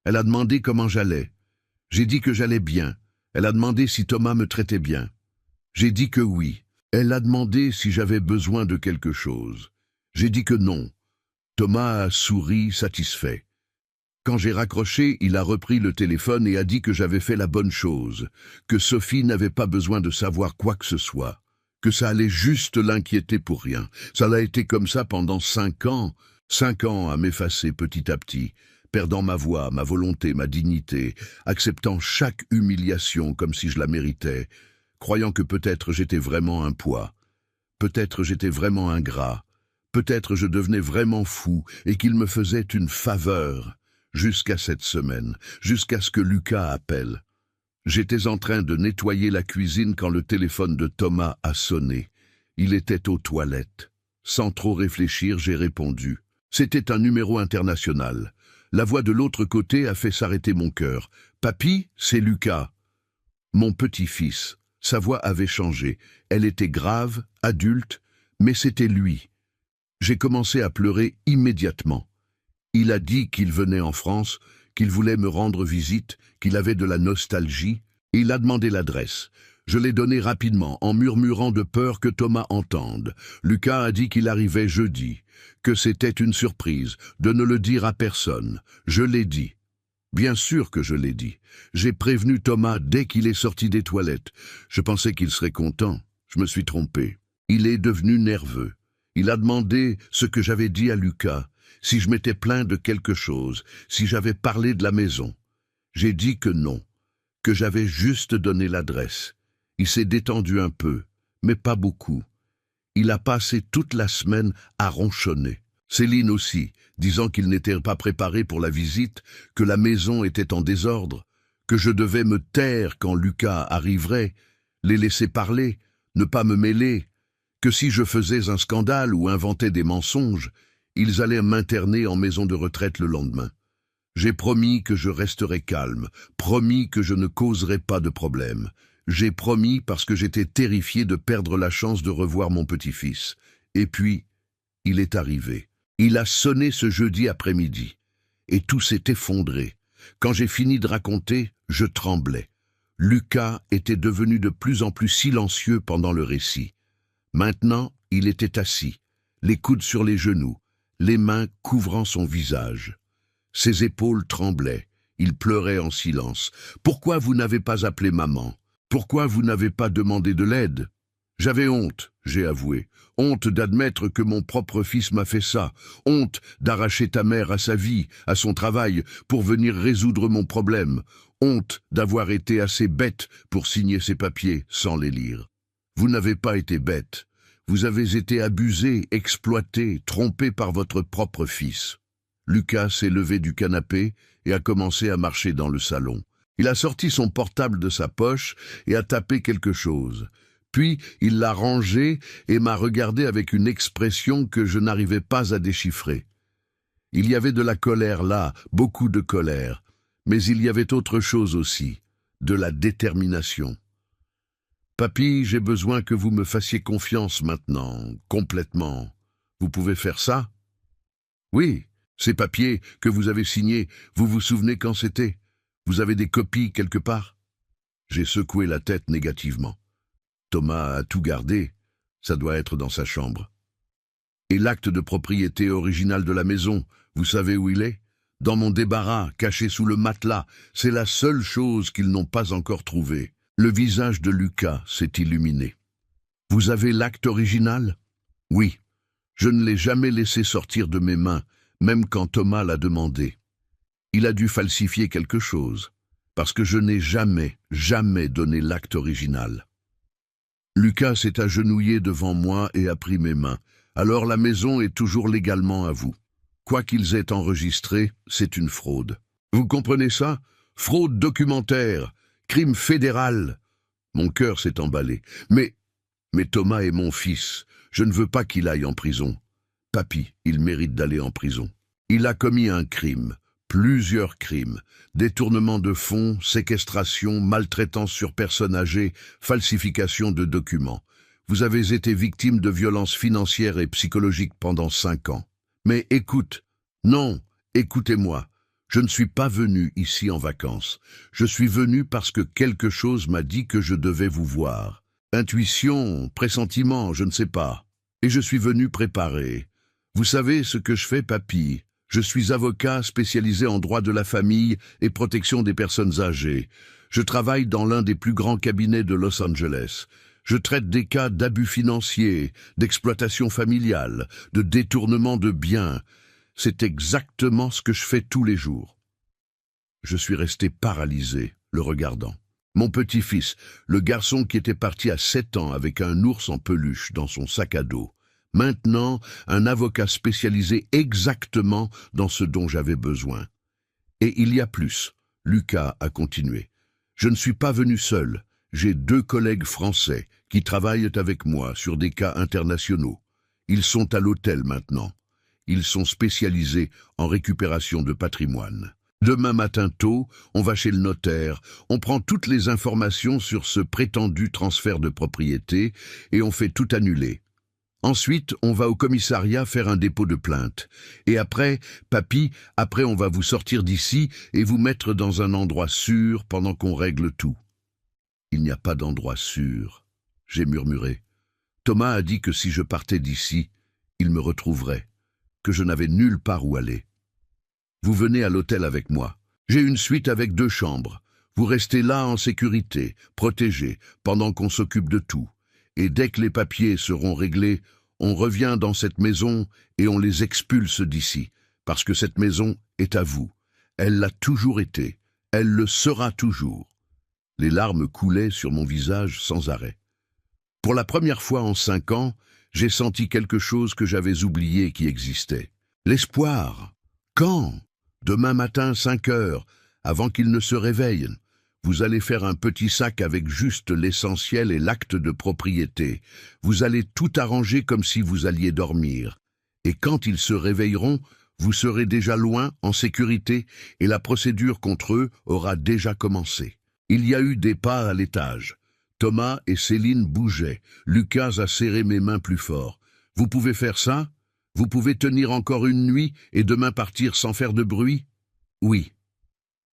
Elle a demandé comment j'allais. J'ai dit que j'allais bien. Elle a demandé si Thomas me traitait bien. J'ai dit que oui. Elle a demandé si j'avais besoin de quelque chose. J'ai dit que non. Thomas a souri, satisfait. Quand j'ai raccroché, il a repris le téléphone et a dit que j'avais fait la bonne chose, que Sophie n'avait pas besoin de savoir quoi que ce soit, que ça allait juste l'inquiéter pour rien. Ça l'a été comme ça pendant 5 ans, 5 ans à m'effacer petit à petit, perdant ma voix, ma volonté, ma dignité, acceptant chaque humiliation comme si je la méritais, croyant que peut-être j'étais vraiment un poids, peut-être j'étais vraiment ingrat, peut-être je devenais vraiment fou et qu'il me faisait une faveur, jusqu'à cette semaine, jusqu'à ce que Lucas appelle. J'étais en train de nettoyer la cuisine quand le téléphone de Thomas a sonné. Il était aux toilettes. Sans trop réfléchir, j'ai répondu. « C'était un numéro international. La voix de l'autre côté a fait s'arrêter mon cœur. « Papy, c'est Lucas. » Mon petit-fils. Sa voix avait changé. Elle était grave, adulte, mais c'était lui. J'ai commencé à pleurer immédiatement. Il a dit qu'il venait en France, qu'il voulait me rendre visite, qu'il avait de la nostalgie. Il a demandé l'adresse. Je l'ai donnée rapidement, en murmurant de peur que Thomas entende. Lucas a dit qu'il arrivait jeudi, que c'était une surprise, de ne le dire à personne. Je l'ai dit. Bien sûr que je l'ai dit. J'ai prévenu Thomas dès qu'il est sorti des toilettes. Je pensais qu'il serait content. Je me suis trompé. Il est devenu nerveux. Il a demandé ce que j'avais dit à Lucas, si je m'étais plaint de quelque chose, si j'avais parlé de la maison. J'ai dit que non, que j'avais juste donné l'adresse. Il s'est détendu un peu, mais pas beaucoup. Il a passé toute la semaine à ronchonner. Céline aussi, disant qu'il n'était pas préparé pour la visite, que la maison était en désordre, que je devais me taire quand Lucas arriverait, les laisser parler, ne pas me mêler, que si je faisais un scandale ou inventais des mensonges, ils allaient m'interner en maison de retraite le lendemain. J'ai promis que je resterais calme, promis que je ne causerais pas de problème. J'ai promis parce que j'étais terrifié de perdre la chance de revoir mon petit-fils. Et puis, il est arrivé. Il a sonné ce jeudi après-midi. Et tout s'est effondré. Quand j'ai fini de raconter, je tremblais. Lucas était devenu de plus en plus silencieux pendant le récit. Maintenant, il était assis, les coudes sur les genoux, les mains couvrant son visage. Ses épaules tremblaient. Il pleurait en silence. « Pourquoi vous n'avez pas appelé maman ? Pourquoi vous n'avez pas demandé de l'aide ? » J'avais honte, j'ai avoué. Honte d'admettre que mon propre fils m'a fait ça. Honte d'arracher ta mère à sa vie, à son travail, pour venir résoudre mon problème. Honte d'avoir été assez bête pour signer ces papiers sans les lire. Vous n'avez pas été bête. Vous avez été abusé, exploité, trompé par votre propre fils. Lucas s'est levé du canapé et a commencé à marcher dans le salon. Il a sorti son portable de sa poche et a tapé quelque chose. Puis, il l'a rangé et m'a regardé avec une expression que je n'arrivais pas à déchiffrer. Il y avait de la colère là, beaucoup de colère, mais il y avait autre chose aussi, de la détermination. « Papy, j'ai besoin que vous me fassiez confiance maintenant, complètement. Vous pouvez faire ça ? » ?»« Oui, ces papiers que vous avez signés, vous vous souvenez quand c'était ? Vous avez des copies quelque part ?» J'ai secoué la tête négativement. Thomas a tout gardé, ça doit être dans sa chambre. « Et l'acte de propriété original de la maison, vous savez où il est ? Dans mon débarras, caché sous le matelas, c'est la seule chose qu'ils n'ont pas encore trouvée. » Le visage de Lucas s'est illuminé. « Vous avez l'acte original ? » ?»« Oui. Je ne l'ai jamais laissé sortir de mes mains, même quand Thomas l'a demandé. Il a dû falsifier quelque chose, parce que je n'ai jamais donné l'acte original. » Lucas s'est agenouillé devant moi et a pris mes mains. « Alors la maison est toujours légalement à vous. Quoi qu'ils aient enregistré, c'est une fraude. Vous comprenez ça ? Fraude documentaire, crime fédéral. » Mon cœur s'est emballé. Mais Thomas est mon fils. Je ne veux pas qu'il aille en prison. Papy, il mérite d'aller en prison. Il a commis un crime. Plusieurs crimes, détournement de fonds, séquestration, maltraitance sur personnes âgées, falsification de documents. Vous avez été victime de violences financières et psychologiques pendant 5 ans. Mais écoutez-moi, je ne suis pas venu ici en vacances. Je suis venu parce que quelque chose m'a dit que je devais vous voir. Intuition, pressentiment, je ne sais pas. Et je suis venu préparer. Vous savez ce que je fais, papy ? Je suis avocat spécialisé en droit de la famille et protection des personnes âgées. Je travaille dans l'un des plus grands cabinets de Los Angeles. Je traite des cas d'abus financiers, d'exploitation familiale, de détournement de biens. C'est exactement ce que je fais tous les jours. Je suis resté paralysé, le regardant. Mon petit-fils, le garçon qui était parti à 7 ans avec un ours en peluche dans son sac à dos. Maintenant, un avocat spécialisé exactement dans ce dont j'avais besoin. Et il y a plus. Lucas a continué. Je ne suis pas venu seul. J'ai 2 collègues français qui travaillent avec moi sur des cas internationaux. Ils sont à l'hôtel maintenant. Ils sont spécialisés en récupération de patrimoine. Demain matin tôt, on va chez le notaire, on prend toutes les informations sur ce prétendu transfert de propriété et on fait tout annuler. Ensuite, on va au commissariat faire un dépôt de plainte. Et après, papy, après on va vous sortir d'ici et vous mettre dans un endroit sûr pendant qu'on règle tout. Il n'y a pas d'endroit sûr, j'ai murmuré. Thomas a dit que si je partais d'ici, il me retrouverait, que je n'avais nulle part où aller. Vous venez à l'hôtel avec moi. J'ai une suite avec 2 chambres. Vous restez là en sécurité, protégés, pendant qu'on s'occupe de tout. Et dès que les papiers seront réglés, on revient dans cette maison et on les expulse d'ici, parce que cette maison est à vous. Elle l'a toujours été, elle le sera toujours. Les larmes coulaient sur mon visage sans arrêt. Pour la première fois en 5 ans, j'ai senti quelque chose que j'avais oublié qui existait. L'espoir. Quand? Demain matin, 5 heures, avant qu'il ne se réveille. Vous allez faire un petit sac avec juste l'essentiel et l'acte de propriété. Vous allez tout arranger comme si vous alliez dormir. Et quand ils se réveilleront, vous serez déjà loin, en sécurité, et la procédure contre eux aura déjà commencé. Il y a eu des pas à l'étage. Thomas et Céline bougeaient. Lucas a serré mes mains plus fort. Vous pouvez faire ça? Vous pouvez tenir encore une nuit et demain partir sans faire de bruit? Oui.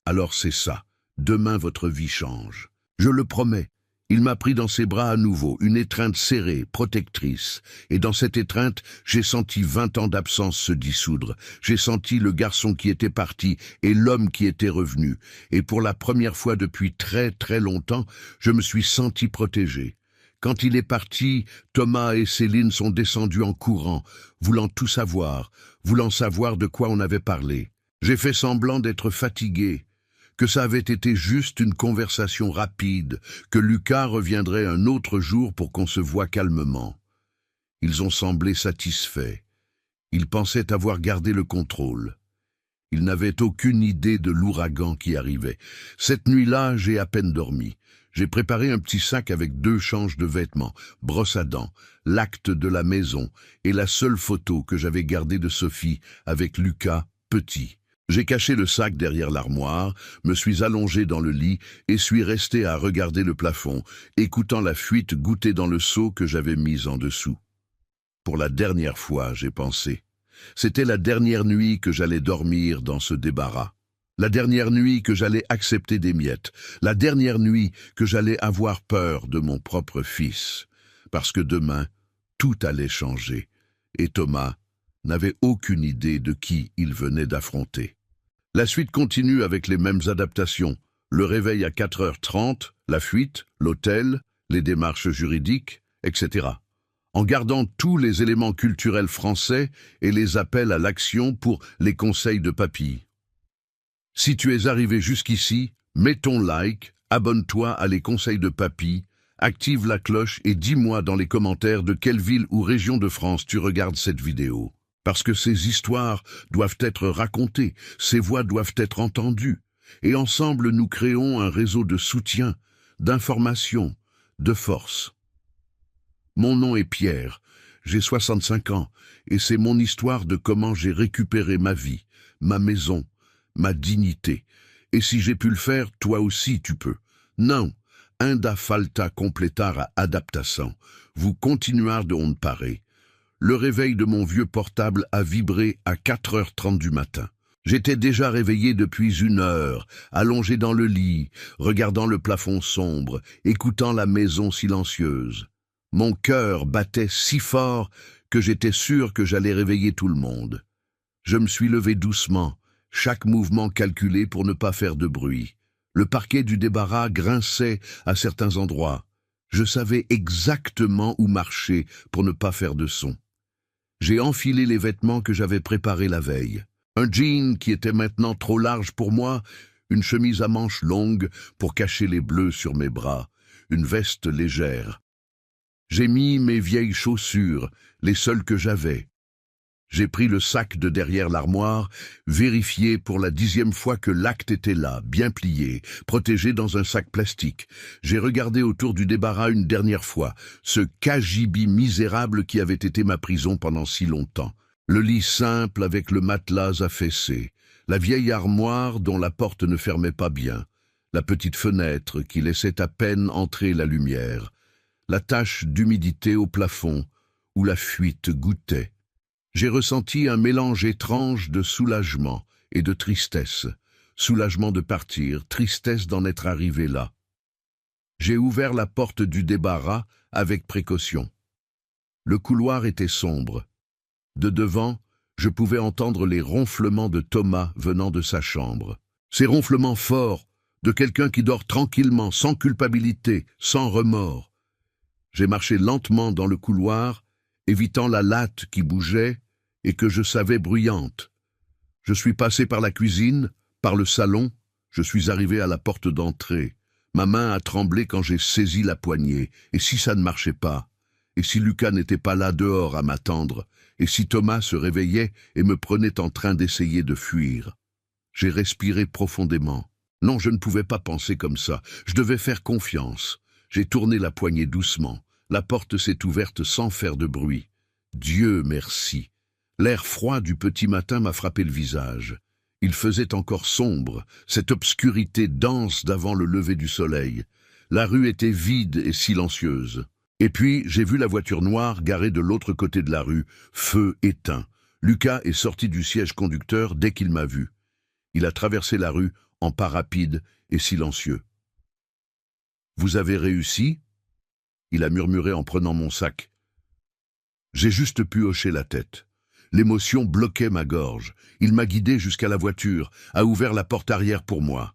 Alors c'est ça. Demain votre vie change. Je le promets. Il m'a pris dans ses bras à nouveau, une étreinte serrée, protectrice. Et dans cette étreinte, j'ai senti 20 ans d'absence se dissoudre. J'ai senti le garçon qui était parti et l'homme qui était revenu. Et pour la première fois depuis très très longtemps, je me suis senti protégé. Quand il est parti, Thomas et Céline sont descendus en courant, voulant tout savoir, voulant savoir de quoi on avait parlé. J'ai fait semblant d'être fatigué, que ça avait été juste une conversation rapide, que Lucas reviendrait un autre jour pour qu'on se voie calmement. Ils ont semblé satisfaits. Ils pensaient avoir gardé le contrôle. Ils n'avaient aucune idée de l'ouragan qui arrivait. Cette nuit-là, j'ai à peine dormi. J'ai préparé un petit sac avec 2 changes de vêtements, brosse à dents, l'acte de la maison et la seule photo que j'avais gardée de Sophie avec Lucas, petit. J'ai caché le sac derrière l'armoire, me suis allongé dans le lit et suis resté à regarder le plafond, écoutant la fuite goutter dans le seau que j'avais mis en dessous. Pour la dernière fois, j'ai pensé. C'était la dernière nuit que j'allais dormir dans ce débarras. La dernière nuit que j'allais accepter des miettes. La dernière nuit que j'allais avoir peur de mon propre fils. Parce que demain, tout allait changer. Et Thomas n'avait aucune idée de qui il venait d'affronter. La suite continue avec les mêmes adaptations. Le réveil à 4h30, la fuite, l'hôtel, les démarches juridiques, etc. En gardant tous les éléments culturels français et les appels à l'action pour les conseils de papy. Si tu es arrivé jusqu'ici, mets ton like, abonne-toi à les conseils de papy, active la cloche et dis-moi dans les commentaires de quelle ville ou région de France tu regardes cette vidéo. Parce que ces histoires doivent être racontées, ces voix doivent être entendues. Et ensemble, nous créons un réseau de soutien, d'information, de force. Mon nom est Pierre, j'ai 65 ans, et c'est mon histoire de comment j'ai récupéré ma vie, ma maison, ma dignité. Et si j'ai pu le faire, toi aussi tu peux. Non, inda falta completar adaptation. Vous continuar de on paré. Le réveil de mon vieux portable a vibré à 4h30 du matin. J'étais déjà réveillé depuis 1 heure, allongé dans le lit, regardant le plafond sombre, écoutant la maison silencieuse. Mon cœur battait si fort que j'étais sûr que j'allais réveiller tout le monde. Je me suis levé doucement, chaque mouvement calculé pour ne pas faire de bruit. Le parquet du débarras grinçait à certains endroits. Je savais exactement où marcher pour ne pas faire de son. J'ai enfilé les vêtements que j'avais préparés la veille. Un jean qui était maintenant trop large pour moi, une chemise à manches longues pour cacher les bleus sur mes bras, une veste légère. J'ai mis mes vieilles chaussures, les seules que j'avais. J'ai pris le sac de derrière l'armoire, vérifié pour la 10e fois que l'acte était là, bien plié, protégé dans un sac plastique. J'ai regardé autour du débarras une dernière fois, ce cagibi misérable qui avait été ma prison pendant si longtemps. Le lit simple avec le matelas affaissé, la vieille armoire dont la porte ne fermait pas bien, la petite fenêtre qui laissait à peine entrer la lumière, la tache d'humidité au plafond où la fuite goûtait. J'ai ressenti un mélange étrange de soulagement et de tristesse. Soulagement de partir, tristesse d'en être arrivé là. J'ai ouvert la porte du débarras avec précaution. Le couloir était sombre. De devant, je pouvais entendre les ronflements de Thomas venant de sa chambre. Ces ronflements forts, de quelqu'un qui dort tranquillement, sans culpabilité, sans remords. J'ai marché lentement dans le couloir, évitant la latte qui bougeait et que je savais bruyante. Je suis passé par la cuisine, par le salon, je suis arrivé à la porte d'entrée. Ma main a tremblé quand j'ai saisi la poignée. Et si ça ne marchait pas? Et si Lucas n'était pas là dehors à m'attendre? Et si Thomas se réveillait et me prenait en train d'essayer de fuir? J'ai respiré profondément. Non, je ne pouvais pas penser comme ça. Je devais faire confiance. J'ai tourné la poignée doucement. La porte s'est ouverte sans faire de bruit. Dieu merci. L'air froid du petit matin m'a frappé le visage. Il faisait encore sombre, cette obscurité dense d'avant le lever du soleil. La rue était vide et silencieuse. Et puis, j'ai vu la voiture noire garée de l'autre côté de la rue, feu éteint. Lucas est sorti du siège conducteur dès qu'il m'a vu. Il a traversé la rue en pas rapide et silencieux. « Vous avez réussi ?» Il a murmuré en prenant mon sac. J'ai juste pu hocher la tête. L'émotion bloquait ma gorge. Il m'a guidé jusqu'à la voiture, a ouvert la porte arrière pour moi.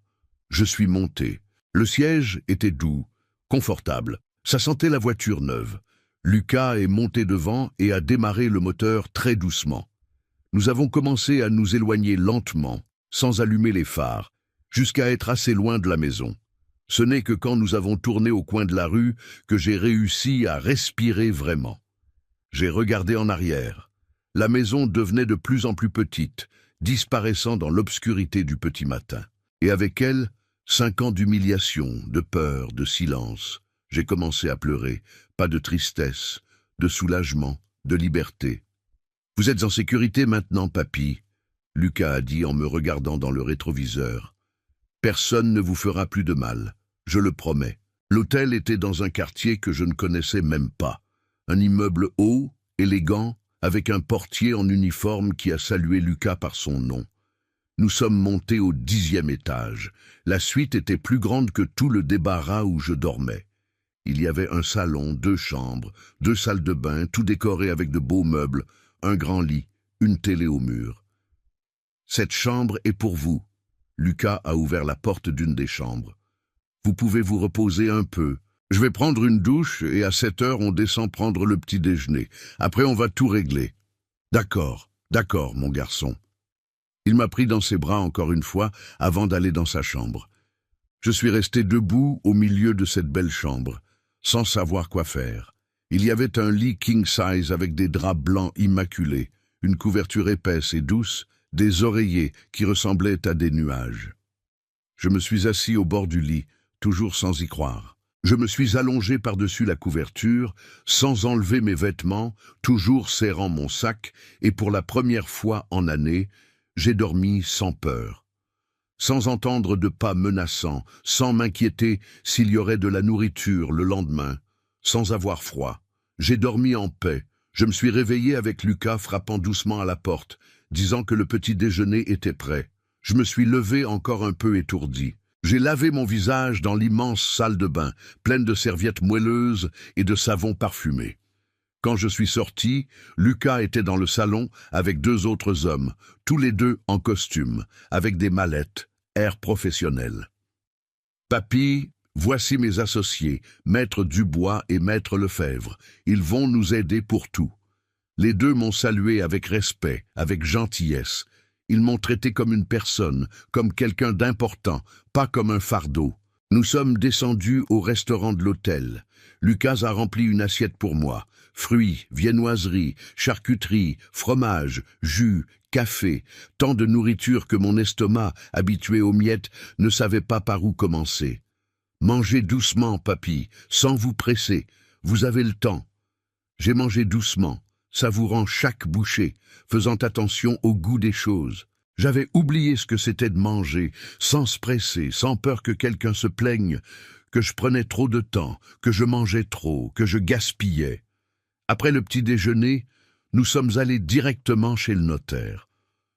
Je suis monté. Le siège était doux, confortable. Ça sentait la voiture neuve. Lucas est monté devant et a démarré le moteur très doucement. Nous avons commencé à nous éloigner lentement, sans allumer les phares, jusqu'à être assez loin de la maison. Ce n'est que quand nous avons tourné au coin de la rue que j'ai réussi à respirer vraiment. J'ai regardé en arrière. La maison devenait de plus en plus petite, disparaissant dans l'obscurité du petit matin. Et avec elle, 5 ans d'humiliation, de peur, de silence. J'ai commencé à pleurer, pas de tristesse, de soulagement, de liberté. « Vous êtes en sécurité maintenant, papy ?» Lucas a dit en me regardant dans le rétroviseur. « Personne ne vous fera plus de mal, je le promets. » L'hôtel était dans un quartier que je ne connaissais même pas. Un immeuble haut, élégant, avec un portier en uniforme qui a salué Lucas par son nom. Nous sommes montés au 10e étage. La suite était plus grande que tout le débarras où je dormais. Il y avait un salon, 2 chambres, 2 salles de bain, tout décoré avec de beaux meubles, un grand lit, une télé au mur. « Cette chambre est pour vous. » Lucas a ouvert la porte d'une des chambres. « Vous pouvez vous reposer un peu. Je vais prendre une douche et à 7 heures on descend prendre le petit déjeuner. Après on va tout régler. »« D'accord, d'accord, mon garçon. » Il m'a pris dans ses bras encore une fois avant d'aller dans sa chambre. Je suis resté debout au milieu de cette belle chambre, sans savoir quoi faire. Il y avait un lit king size avec des draps blancs immaculés, une couverture épaisse et douce, des oreillers qui ressemblaient à des nuages. Je me suis assis au bord du lit, toujours sans y croire. Je me suis allongé par-dessus la couverture, sans enlever mes vêtements, toujours serrant mon sac, et pour la première fois en années, j'ai dormi sans peur. Sans entendre de pas menaçants, sans m'inquiéter s'il y aurait de la nourriture le lendemain, sans avoir froid. J'ai dormi en paix. Je me suis réveillé avec Lucas frappant doucement à la porte, disant que le petit déjeuner était prêt. Je me suis levé encore un peu étourdi. J'ai lavé mon visage dans l'immense salle de bain, pleine de serviettes moelleuses et de savon parfumé. Quand je suis sorti, Lucas était dans le salon avec 2 autres hommes, tous les 2 en costume, avec des mallettes, air professionnel. « Papy, voici mes associés, Maître Dubois et Maître Lefebvre. Ils vont nous aider pour tout. » Les 2 m'ont salué avec respect, avec gentillesse. Ils m'ont traité comme une personne, comme quelqu'un d'important, pas comme un fardeau. Nous sommes descendus au restaurant de l'hôtel. Lucas a rempli une assiette pour moi. Fruits, viennoiseries, charcuterie, fromage, jus, café, tant de nourriture que mon estomac, habitué aux miettes, ne savait pas par où commencer. « Mangez doucement, papy, sans vous presser. Vous avez le temps. » J'ai mangé doucement, savourant chaque bouchée, faisant attention au goût des choses. J'avais oublié ce que c'était de manger, sans se presser, sans peur que quelqu'un se plaigne, que je prenais trop de temps, que je mangeais trop, que je gaspillais. Après le petit déjeuner, nous sommes allés directement chez le notaire.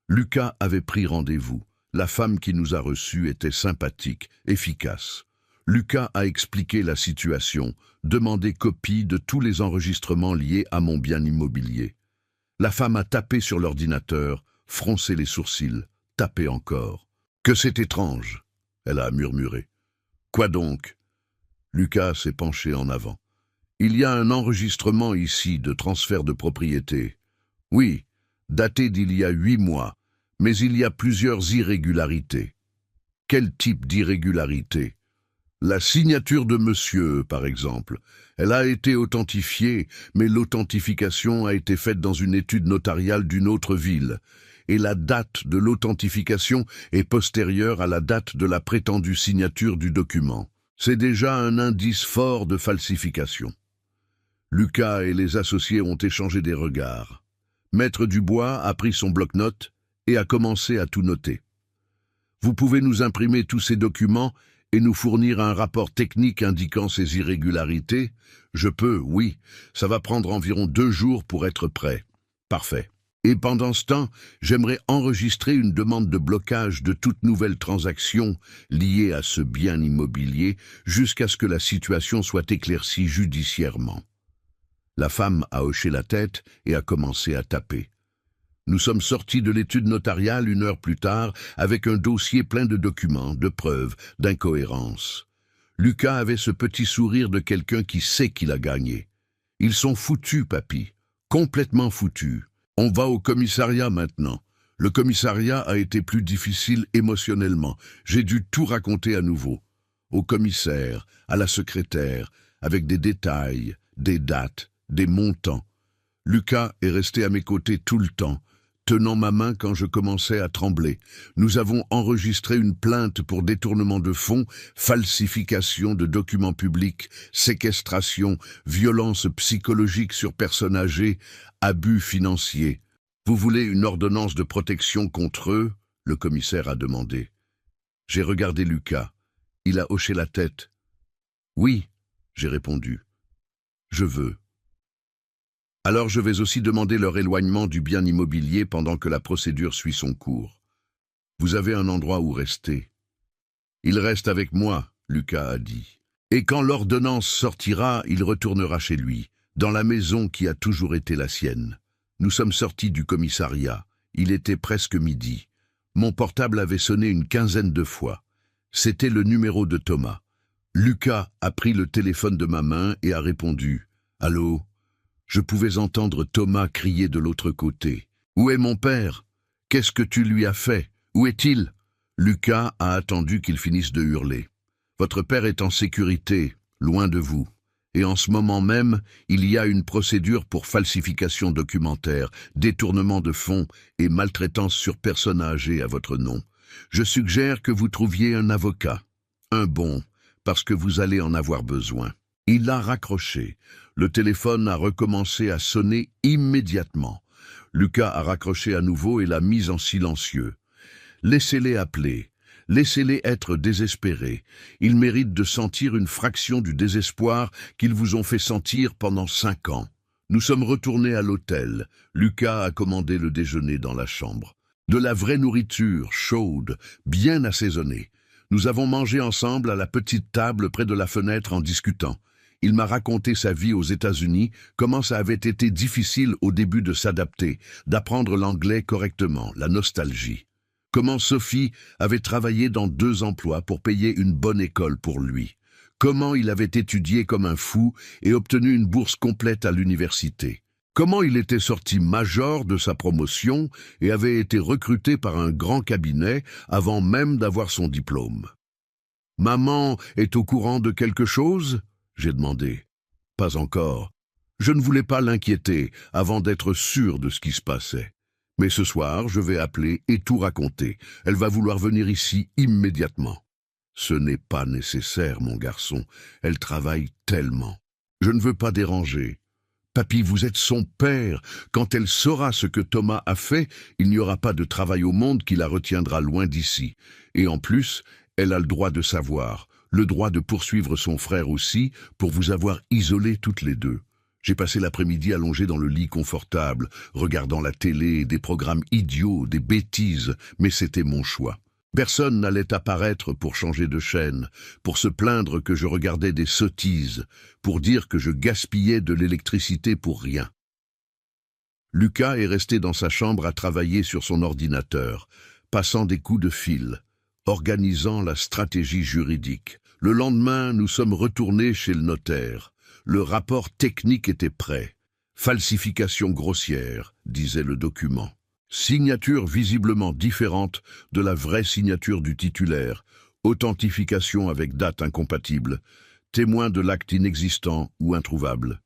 Lucas avait pris rendez-vous. La femme qui nous a reçus était sympathique, efficace. Lucas a expliqué la situation, demandé copie de tous les enregistrements liés à mon bien immobilier. La femme a tapé sur l'ordinateur, froncé les sourcils, tapé encore. « Que c'est étrange !» elle a murmuré. « Quoi donc ?» Lucas s'est penché en avant. « Il y a un enregistrement ici de transfert de propriété. Oui, daté d'il y a 8 mois, mais il y a plusieurs irrégularités. » « Quel type d'irrégularité ?» La signature de monsieur, par exemple. Elle a été authentifiée, mais l'authentification a été faite dans une étude notariale d'une autre ville. Et la date de l'authentification est postérieure à la date de la prétendue signature du document. C'est déjà un indice fort de falsification. Lucas et les associés ont échangé des regards. Maître Dubois a pris son bloc-notes et a commencé à tout noter. Vous pouvez nous imprimer tous ces documents et nous fournir un rapport technique indiquant ces irrégularités? Je peux, oui. Ça va prendre environ 2 jours pour être prêt. Parfait. Et pendant ce temps, j'aimerais enregistrer une demande de blocage de toute nouvelle transaction liée à ce bien immobilier jusqu'à ce que la situation soit éclaircie judiciairement. La femme a hoché la tête et a commencé à taper. Nous sommes sortis de l'étude notariale 1 heure plus tard avec un dossier plein de documents, de preuves, d'incohérences. Lucas avait ce petit sourire de quelqu'un qui sait qu'il a gagné. Ils sont foutus, papy, complètement foutus. On va au commissariat maintenant. Le commissariat a été plus difficile émotionnellement. J'ai dû tout raconter à nouveau. Au commissaire, à la secrétaire, avec des détails, des dates, des montants. Lucas est resté à mes côtés tout le temps, tenant ma main quand je commençais à trembler. Nous avons enregistré une plainte pour détournement de fonds, falsification de documents publics, séquestration, violence psychologique sur personnes âgées, abus financiers. Vous voulez une ordonnance de protection contre eux? Le commissaire a demandé. J'ai regardé Lucas. Il a hoché la tête. Oui, j'ai répondu. Je veux. Alors je vais aussi demander leur éloignement du bien immobilier pendant que la procédure suit son cours. Vous avez un endroit où rester. Il reste avec moi, Lucas a dit. Et quand l'ordonnance sortira, il retournera chez lui, dans la maison qui a toujours été la sienne. Nous sommes sortis du commissariat. Il était presque midi. Mon portable avait sonné une 15aine de fois. C'était le numéro de Thomas. Lucas a pris le téléphone de ma main et a répondu « Allô ?» Je pouvais entendre Thomas crier de l'autre côté. « Où est mon père? Qu'est-ce que tu lui as fait? Où est-il » Lucas a attendu qu'il finisse de hurler. « Votre père est en sécurité, loin de vous. Et en ce moment même, il y a une procédure pour falsification documentaire, détournement de fonds et maltraitance sur personne âgée à votre nom. Je suggère que vous trouviez un avocat. Un bon, parce que vous allez en avoir besoin. » Il a raccroché. Le téléphone a recommencé à sonner immédiatement. Lucas a raccroché à nouveau et l'a mis en silencieux. Laissez-les appeler. Laissez-les être désespérés. Ils méritent de sentir une fraction du désespoir qu'ils vous ont fait sentir pendant 5 ans. Nous sommes retournés à l'hôtel. Lucas a commandé le déjeuner dans la chambre. De la vraie nourriture, chaude, bien assaisonnée. Nous avons mangé ensemble à la petite table près de la fenêtre en discutant. Il m'a raconté sa vie aux États-Unis, comment ça avait été difficile au début de s'adapter, d'apprendre l'anglais correctement, la nostalgie. Comment Sophie avait travaillé dans 2 emplois pour payer une bonne école pour lui. Comment il avait étudié comme un fou et obtenu une bourse complète à l'université. Comment il était sorti major de sa promotion et avait été recruté par un grand cabinet avant même d'avoir son diplôme. « Maman est au courant de quelque chose ?» j'ai demandé. « Pas encore. Je ne voulais pas l'inquiéter avant d'être sûr de ce qui se passait. Mais ce soir, je vais appeler et tout raconter. Elle va vouloir venir ici immédiatement. » « Ce n'est pas nécessaire, mon garçon. Elle travaille tellement. Je ne veux pas déranger. Papy, vous êtes son père. Quand elle saura ce que Thomas a fait, il n'y aura pas de travail au monde qui la retiendra loin d'ici. Et en plus, elle a le droit de savoir, le droit de poursuivre son frère aussi, pour vous avoir isolés toutes les deux. J'ai passé l'après-midi allongé dans le lit confortable, regardant la télé, des programmes idiots, des bêtises, mais c'était mon choix. Personne n'allait apparaître pour changer de chaîne, pour se plaindre que je regardais des sottises, pour dire que je gaspillais de l'électricité pour rien. Lucas est resté dans sa chambre à travailler sur son ordinateur, passant des coups de fil, organisant la stratégie juridique. Le lendemain, nous sommes retournés chez le notaire. Le rapport technique était prêt. Falsification grossière, disait le document. Signature visiblement différente de la vraie signature du titulaire, authentification avec date incompatible, témoin de l'acte inexistant ou introuvable.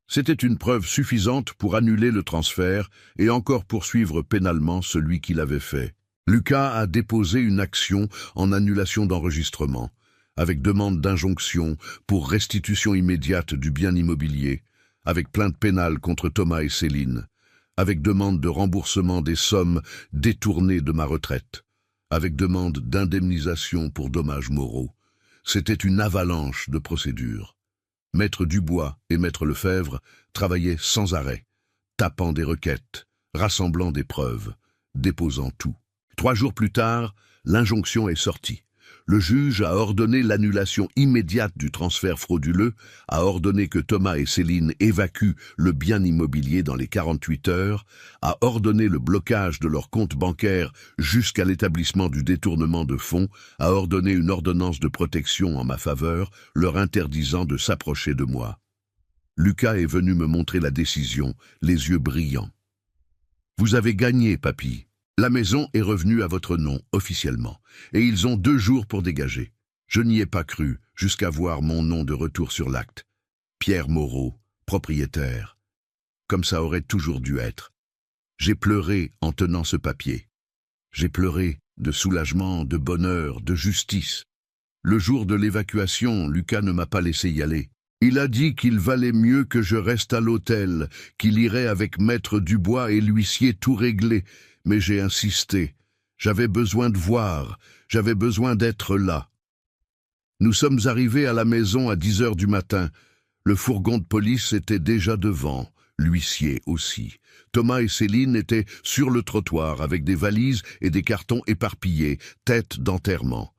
C'était une preuve suffisante pour annuler le transfert et encore poursuivre pénalement celui qui l'avait fait. Lucas a déposé une action en annulation d'enregistrement, avec demande d'injonction pour restitution immédiate du bien immobilier, avec plainte pénale contre Thomas et Céline, avec demande de remboursement des sommes détournées de ma retraite, avec demande d'indemnisation pour dommages moraux. C'était une avalanche de procédures. Maître Dubois et Maître Lefebvre travaillaient sans arrêt, tapant des requêtes, rassemblant des preuves, déposant tout. 3 jours plus tard, l'injonction est sortie. Le juge a ordonné l'annulation immédiate du transfert frauduleux, a ordonné que Thomas et Céline évacuent le bien immobilier dans les 48 heures, a ordonné le blocage de leur compte bancaire jusqu'à l'établissement du détournement de fonds, a ordonné une ordonnance de protection en ma faveur, leur interdisant de s'approcher de moi. Lucas est venu me montrer la décision, les yeux brillants. « Vous avez gagné, papy. La maison est revenue à votre nom, officiellement, et ils ont 2 jours pour dégager. Je n'y ai pas cru, jusqu'à voir mon nom de retour sur l'acte. Pierre Moreau, propriétaire. Comme ça aurait toujours dû être. J'ai pleuré en tenant ce papier. J'ai pleuré de soulagement, de bonheur, de justice. Le jour de l'évacuation, Lucas ne m'a pas laissé y aller. Il a dit qu'il valait mieux que je reste à l'hôtel, qu'il irait avec Maître Dubois et l'huissier tout régler. Mais j'ai insisté. J'avais besoin de voir, j'avais besoin d'être là. Nous sommes arrivés à la maison à 10 heures du matin. Le fourgon de police était déjà devant, l'huissier aussi. Thomas et Céline étaient sur le trottoir avec des valises et des cartons éparpillés, tête d'enterrement.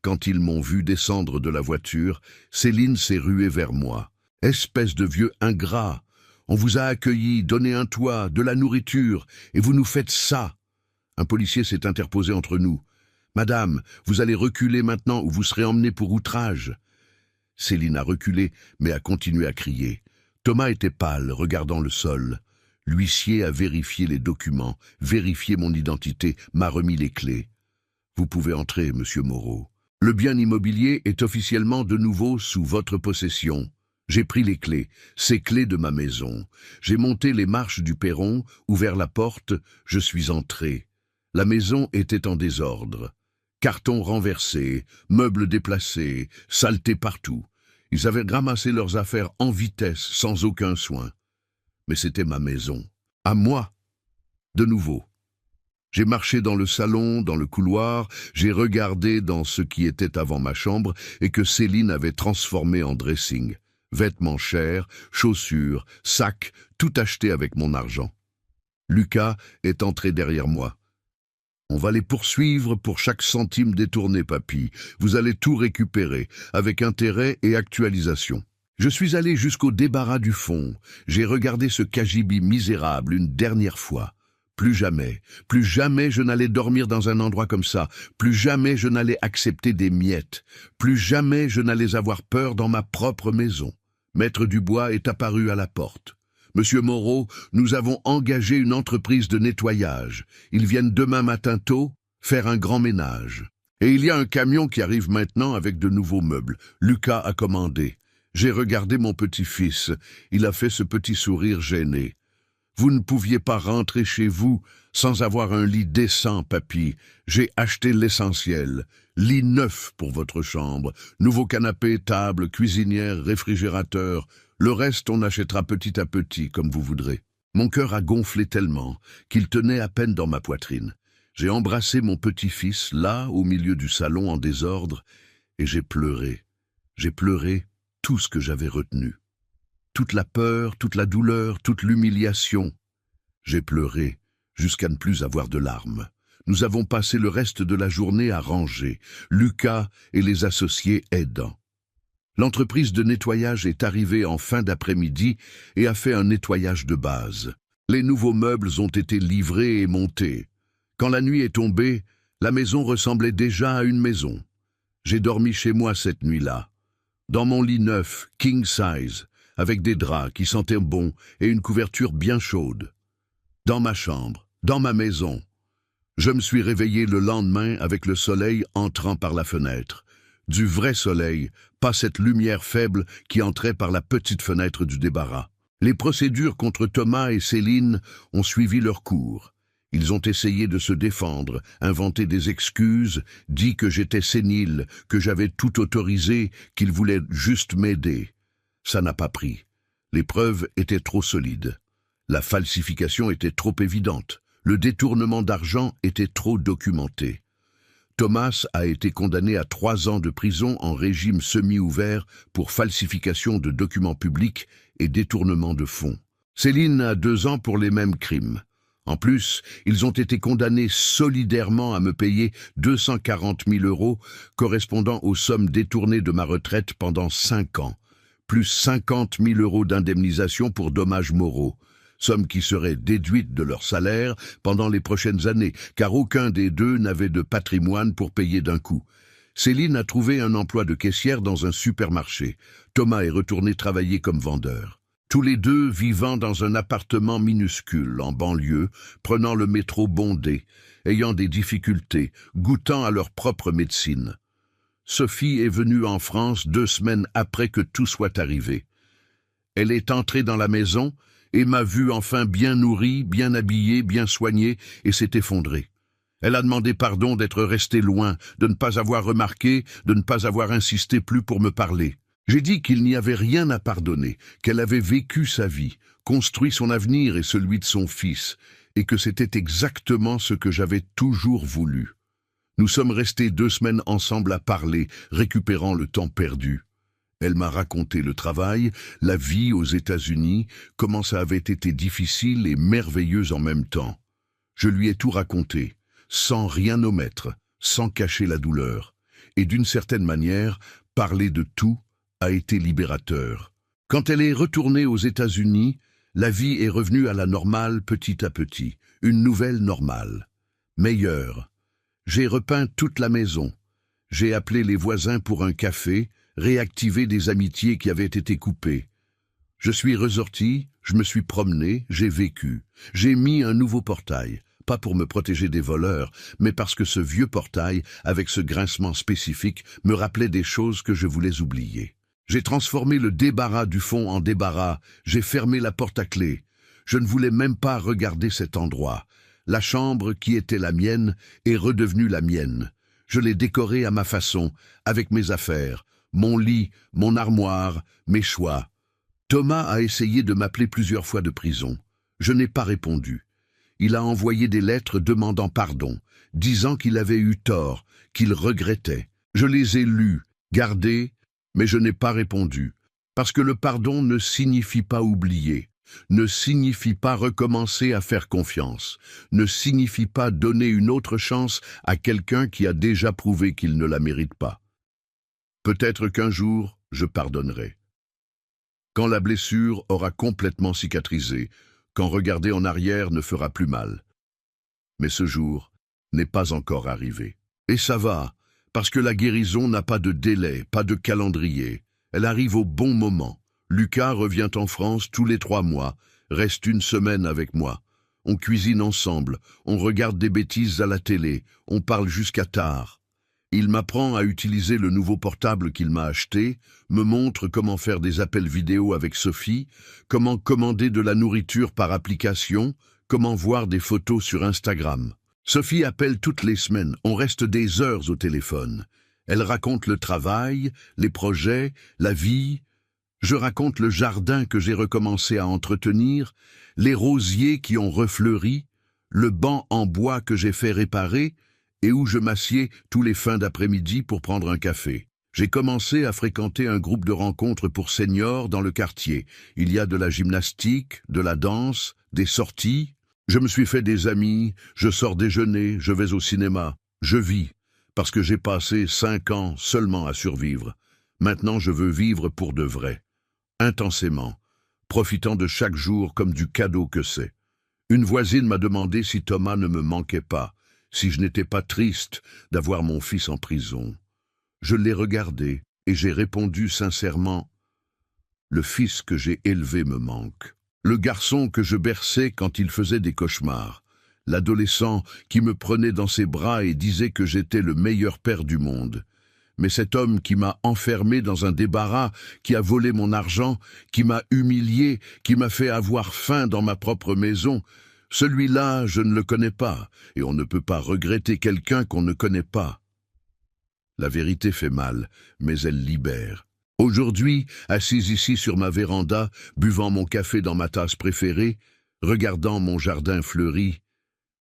Quand ils m'ont vu descendre de la voiture, Céline s'est ruée vers moi. « Espèce de vieux ingrat ! On vous a accueillis, donné un toit, de la nourriture, et vous nous faites ça !» Un policier s'est interposé entre nous. « Madame, vous allez reculer maintenant ou vous serez emmenée pour outrage. » Céline a reculé, mais a continué à crier. Thomas était pâle, regardant le sol. L'huissier a vérifié les documents, vérifié mon identité, m'a remis les clés. « Vous pouvez entrer, monsieur Moreau. Le bien immobilier est officiellement de nouveau sous votre possession. » J'ai pris les clés, ces clés de ma maison. J'ai monté les marches du perron, ouvert la porte, je suis entré. La maison était en désordre. Cartons renversés, meubles déplacés, saleté partout. Ils avaient ramassé leurs affaires en vitesse, sans aucun soin. Mais c'était ma maison. À moi. De nouveau. J'ai marché dans le salon, dans le couloir, j'ai regardé dans ce qui était avant ma chambre et que Céline avait transformé en dressing. Vêtements chers, chaussures, sacs, tout acheté avec mon argent. Lucas est entré derrière moi. « On va les poursuivre pour chaque centime détourné, papy. Vous allez tout récupérer, avec intérêt et actualisation. » Je suis allé jusqu'au débarras du fond. J'ai regardé ce cagibi misérable une dernière fois. Plus jamais je n'allais dormir dans un endroit comme ça. Plus jamais je n'allais accepter des miettes. Plus jamais je n'allais avoir peur dans ma propre maison. Maître Dubois est apparu à la porte. « Monsieur Moreau, nous avons engagé une entreprise de nettoyage. Ils viennent demain matin tôt faire un grand ménage. Et il y a un camion qui arrive maintenant avec de nouveaux meubles. Lucas a commandé. J'ai regardé mon petit-fils. Il a fait ce petit sourire gêné. Vous ne pouviez pas rentrer chez vous sans avoir un lit décent, papy. J'ai acheté l'essentiel. Lit neuf pour votre chambre. Nouveau canapé, table, cuisinière, réfrigérateur. Le reste, on achètera petit à petit, comme vous voudrez. Mon cœur a gonflé tellement qu'il tenait à peine dans ma poitrine. J'ai embrassé mon petit-fils, là, au milieu du salon en désordre, et j'ai pleuré. J'ai pleuré tout ce que j'avais retenu. Toute la peur, toute la douleur, toute l'humiliation. J'ai pleuré jusqu'à ne plus avoir de larmes. Nous avons passé le reste de la journée à ranger, Lucas et les associés aidant. L'entreprise de nettoyage est arrivée en fin d'après-midi et a fait un nettoyage de base. Les nouveaux meubles ont été livrés et montés. Quand la nuit est tombée, la maison ressemblait déjà à une maison. J'ai dormi chez moi cette nuit-là, dans mon lit neuf, king size, avec des draps qui sentaient bon et une couverture bien chaude. Dans ma chambre, dans ma maison. Je me suis réveillé le lendemain avec le soleil entrant par la fenêtre. Du vrai soleil, pas cette lumière faible qui entrait par la petite fenêtre du débarras. Les procédures contre Thomas et Céline ont suivi leur cours. Ils ont essayé de se défendre, inventé des excuses, dit que j'étais sénile, que j'avais tout autorisé, qu'ils voulaient juste m'aider. Ça n'a pas pris. Les preuves étaient trop solides. La falsification était trop évidente. Le détournement d'argent était trop documenté. Thomas a été condamné à 3 ans de prison en régime semi-ouvert pour falsification de documents publics et détournement de fonds. Céline a 2 ans pour les mêmes crimes. En plus, ils ont été condamnés solidairement à me payer 240 000 € correspondant aux sommes détournées de ma retraite pendant 5 ans, plus 50 000 € d'indemnisation pour dommages moraux. Somme qui serait déduite de leur salaire pendant les prochaines années, car aucun des deux n'avait de patrimoine pour payer d'un coup. Céline a trouvé un emploi de caissière dans un supermarché. Thomas est retourné travailler comme vendeur. Tous les deux vivant dans un appartement minuscule, en banlieue, prenant le métro bondé, ayant des difficultés, goûtant à leur propre médecine. Sophie est venue en France 2 semaines après que tout soit arrivé. Elle est entrée dans la maison et m'a vu enfin bien nourri, bien habillé, bien soigné, et s'est effondrée. Elle a demandé pardon d'être restée loin, de ne pas avoir remarqué, de ne pas avoir insisté plus pour me parler. J'ai dit qu'il n'y avait rien à pardonner, qu'elle avait vécu sa vie, construit son avenir et celui de son fils, et que c'était exactement ce que j'avais toujours voulu. Nous sommes restés 2 semaines ensemble à parler, récupérant le temps perdu. Elle m'a raconté le travail, la vie aux États-Unis, comment ça avait été difficile et merveilleux en même temps. Je lui ai tout raconté, sans rien omettre, sans cacher la douleur. Et d'une certaine manière, parler de tout a été libérateur. Quand elle est retournée aux États-Unis, la vie est revenue à la normale petit à petit, une nouvelle normale, meilleure. J'ai repeint toute la maison. J'ai appelé les voisins pour un café, réactivé des amitiés qui avaient été coupées. Je suis ressorti, je me suis promené, j'ai vécu. J'ai mis un nouveau portail, pas pour me protéger des voleurs, mais parce que ce vieux portail, avec ce grincement spécifique, me rappelait des choses que je voulais oublier. J'ai transformé le débarras du fond en débarras, j'ai fermé la porte à clé. Je ne voulais même pas regarder cet endroit. La chambre qui était la mienne est redevenue la mienne. Je l'ai décorée à ma façon, avec mes affaires, mon lit, mon armoire, mes choix. Thomas a essayé de m'appeler plusieurs fois de prison. Je n'ai pas répondu. Il a envoyé des lettres demandant pardon, disant qu'il avait eu tort, qu'il regrettait. Je les ai lues, gardées, mais je n'ai pas répondu. Parce que le pardon ne signifie pas oublier, ne signifie pas recommencer à faire confiance, ne signifie pas donner une autre chance à quelqu'un qui a déjà prouvé qu'il ne la mérite pas. Peut-être qu'un jour, je pardonnerai. Quand la blessure aura complètement cicatrisé, quand regarder en arrière ne fera plus mal. Mais ce jour n'est pas encore arrivé. Et ça va, parce que la guérison n'a pas de délai, pas de calendrier. Elle arrive au bon moment. Lucas revient en France tous les 3 mois, reste 1 semaine avec moi. On cuisine ensemble, on regarde des bêtises à la télé, on parle jusqu'à tard. Il m'apprend à utiliser le nouveau portable qu'il m'a acheté, me montre comment faire des appels vidéo avec Sophie, comment commander de la nourriture par application, comment voir des photos sur Instagram. Sophie appelle toutes les semaines, on reste des heures au téléphone. Elle raconte le travail, les projets, la vie. Je raconte le jardin que j'ai recommencé à entretenir, les rosiers qui ont refleuri, le banc en bois que j'ai fait réparer et où je m'assieds tous les fins d'après-midi pour prendre un café. J'ai commencé à fréquenter un groupe de rencontres pour seniors dans le quartier. Il y a de la gymnastique, de la danse, des sorties. Je me suis fait des amis, je sors déjeuner, je vais au cinéma. Je vis, parce que j'ai passé 5 ans seulement à survivre. Maintenant, je veux vivre pour de vrai, intensément, profitant de chaque jour comme du cadeau que c'est. Une voisine m'a demandé si Thomas ne me manquait pas, si je n'étais pas triste d'avoir mon fils en prison. Je l'ai regardé et j'ai répondu sincèrement « Le fils que j'ai élevé me manque. Le garçon que je berçais quand il faisait des cauchemars. L'adolescent qui me prenait dans ses bras et disait que j'étais le meilleur père du monde. Mais cet homme qui m'a enfermé dans un débarras, qui a volé mon argent, qui m'a humilié, qui m'a fait avoir faim dans ma propre maison, celui-là, je ne le connais pas, et on ne peut pas regretter quelqu'un qu'on ne connaît pas. » La vérité fait mal, mais elle libère. Aujourd'hui, assise ici sur ma véranda, buvant mon café dans ma tasse préférée, regardant mon jardin fleuri,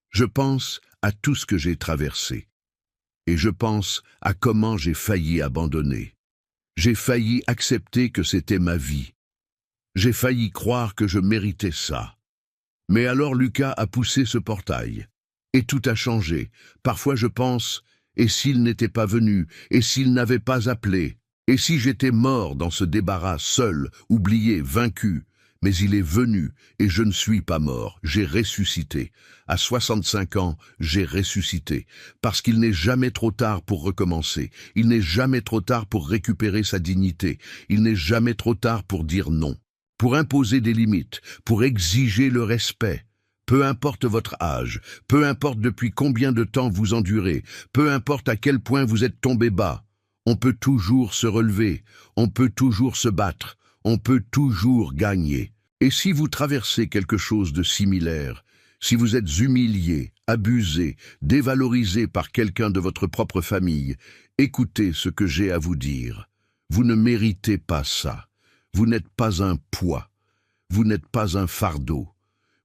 je pense à tout ce que j'ai traversé. Et je pense à comment j'ai failli abandonner. J'ai failli accepter que c'était ma vie. J'ai failli croire que je méritais ça. Mais alors Lucas a poussé ce portail. Et tout a changé. Parfois je pense... Et s'il n'était pas venu, et s'il n'avait pas appelé, et si j'étais mort dans ce débarras seul, oublié, vaincu, mais il est venu, et je ne suis pas mort, j'ai ressuscité. À 65 ans, j'ai ressuscité, parce qu'il n'est jamais trop tard pour recommencer, il n'est jamais trop tard pour récupérer sa dignité, il n'est jamais trop tard pour dire non, pour imposer des limites, pour exiger le respect. Peu importe votre âge, peu importe depuis combien de temps vous endurez, peu importe à quel point vous êtes tombé bas, on peut toujours se relever, on peut toujours se battre, on peut toujours gagner. Et si vous traversez quelque chose de similaire, si vous êtes humilié, abusé, dévalorisé par quelqu'un de votre propre famille, écoutez ce que j'ai à vous dire. Vous ne méritez pas ça. Vous n'êtes pas un poids. Vous n'êtes pas un fardeau.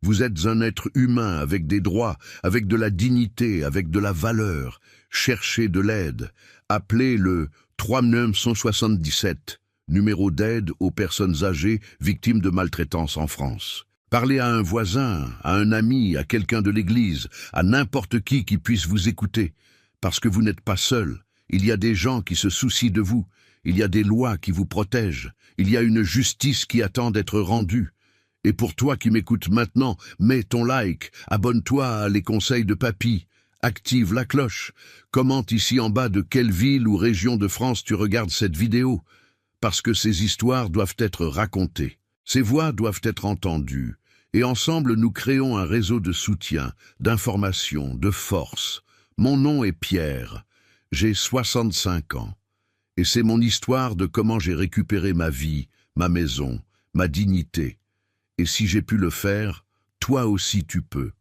Vous êtes un être humain avec des droits, avec de la dignité, avec de la valeur. Cherchez de l'aide. Appelez le 3977, numéro d'aide aux personnes âgées victimes de maltraitance en France. Parlez à un voisin, à un ami, à quelqu'un de l'église, à n'importe qui puisse vous écouter. Parce que vous n'êtes pas seul. Il y a des gens qui se soucient de vous. Il y a des lois qui vous protègent. Il y a une justice qui attend d'être rendue. Et pour toi qui m'écoutes maintenant, mets ton like, abonne-toi à Les Conseils de Papy, active la cloche, commente ici en bas de quelle ville ou région de France tu regardes cette vidéo, parce que ces histoires doivent être racontées, ces voix doivent être entendues, et ensemble nous créons un réseau de soutien, d'information, de force. Mon nom est Pierre, j'ai 65 ans, et c'est mon histoire de comment j'ai récupéré ma vie, ma maison, ma dignité. Et si j'ai pu le faire, toi aussi tu peux.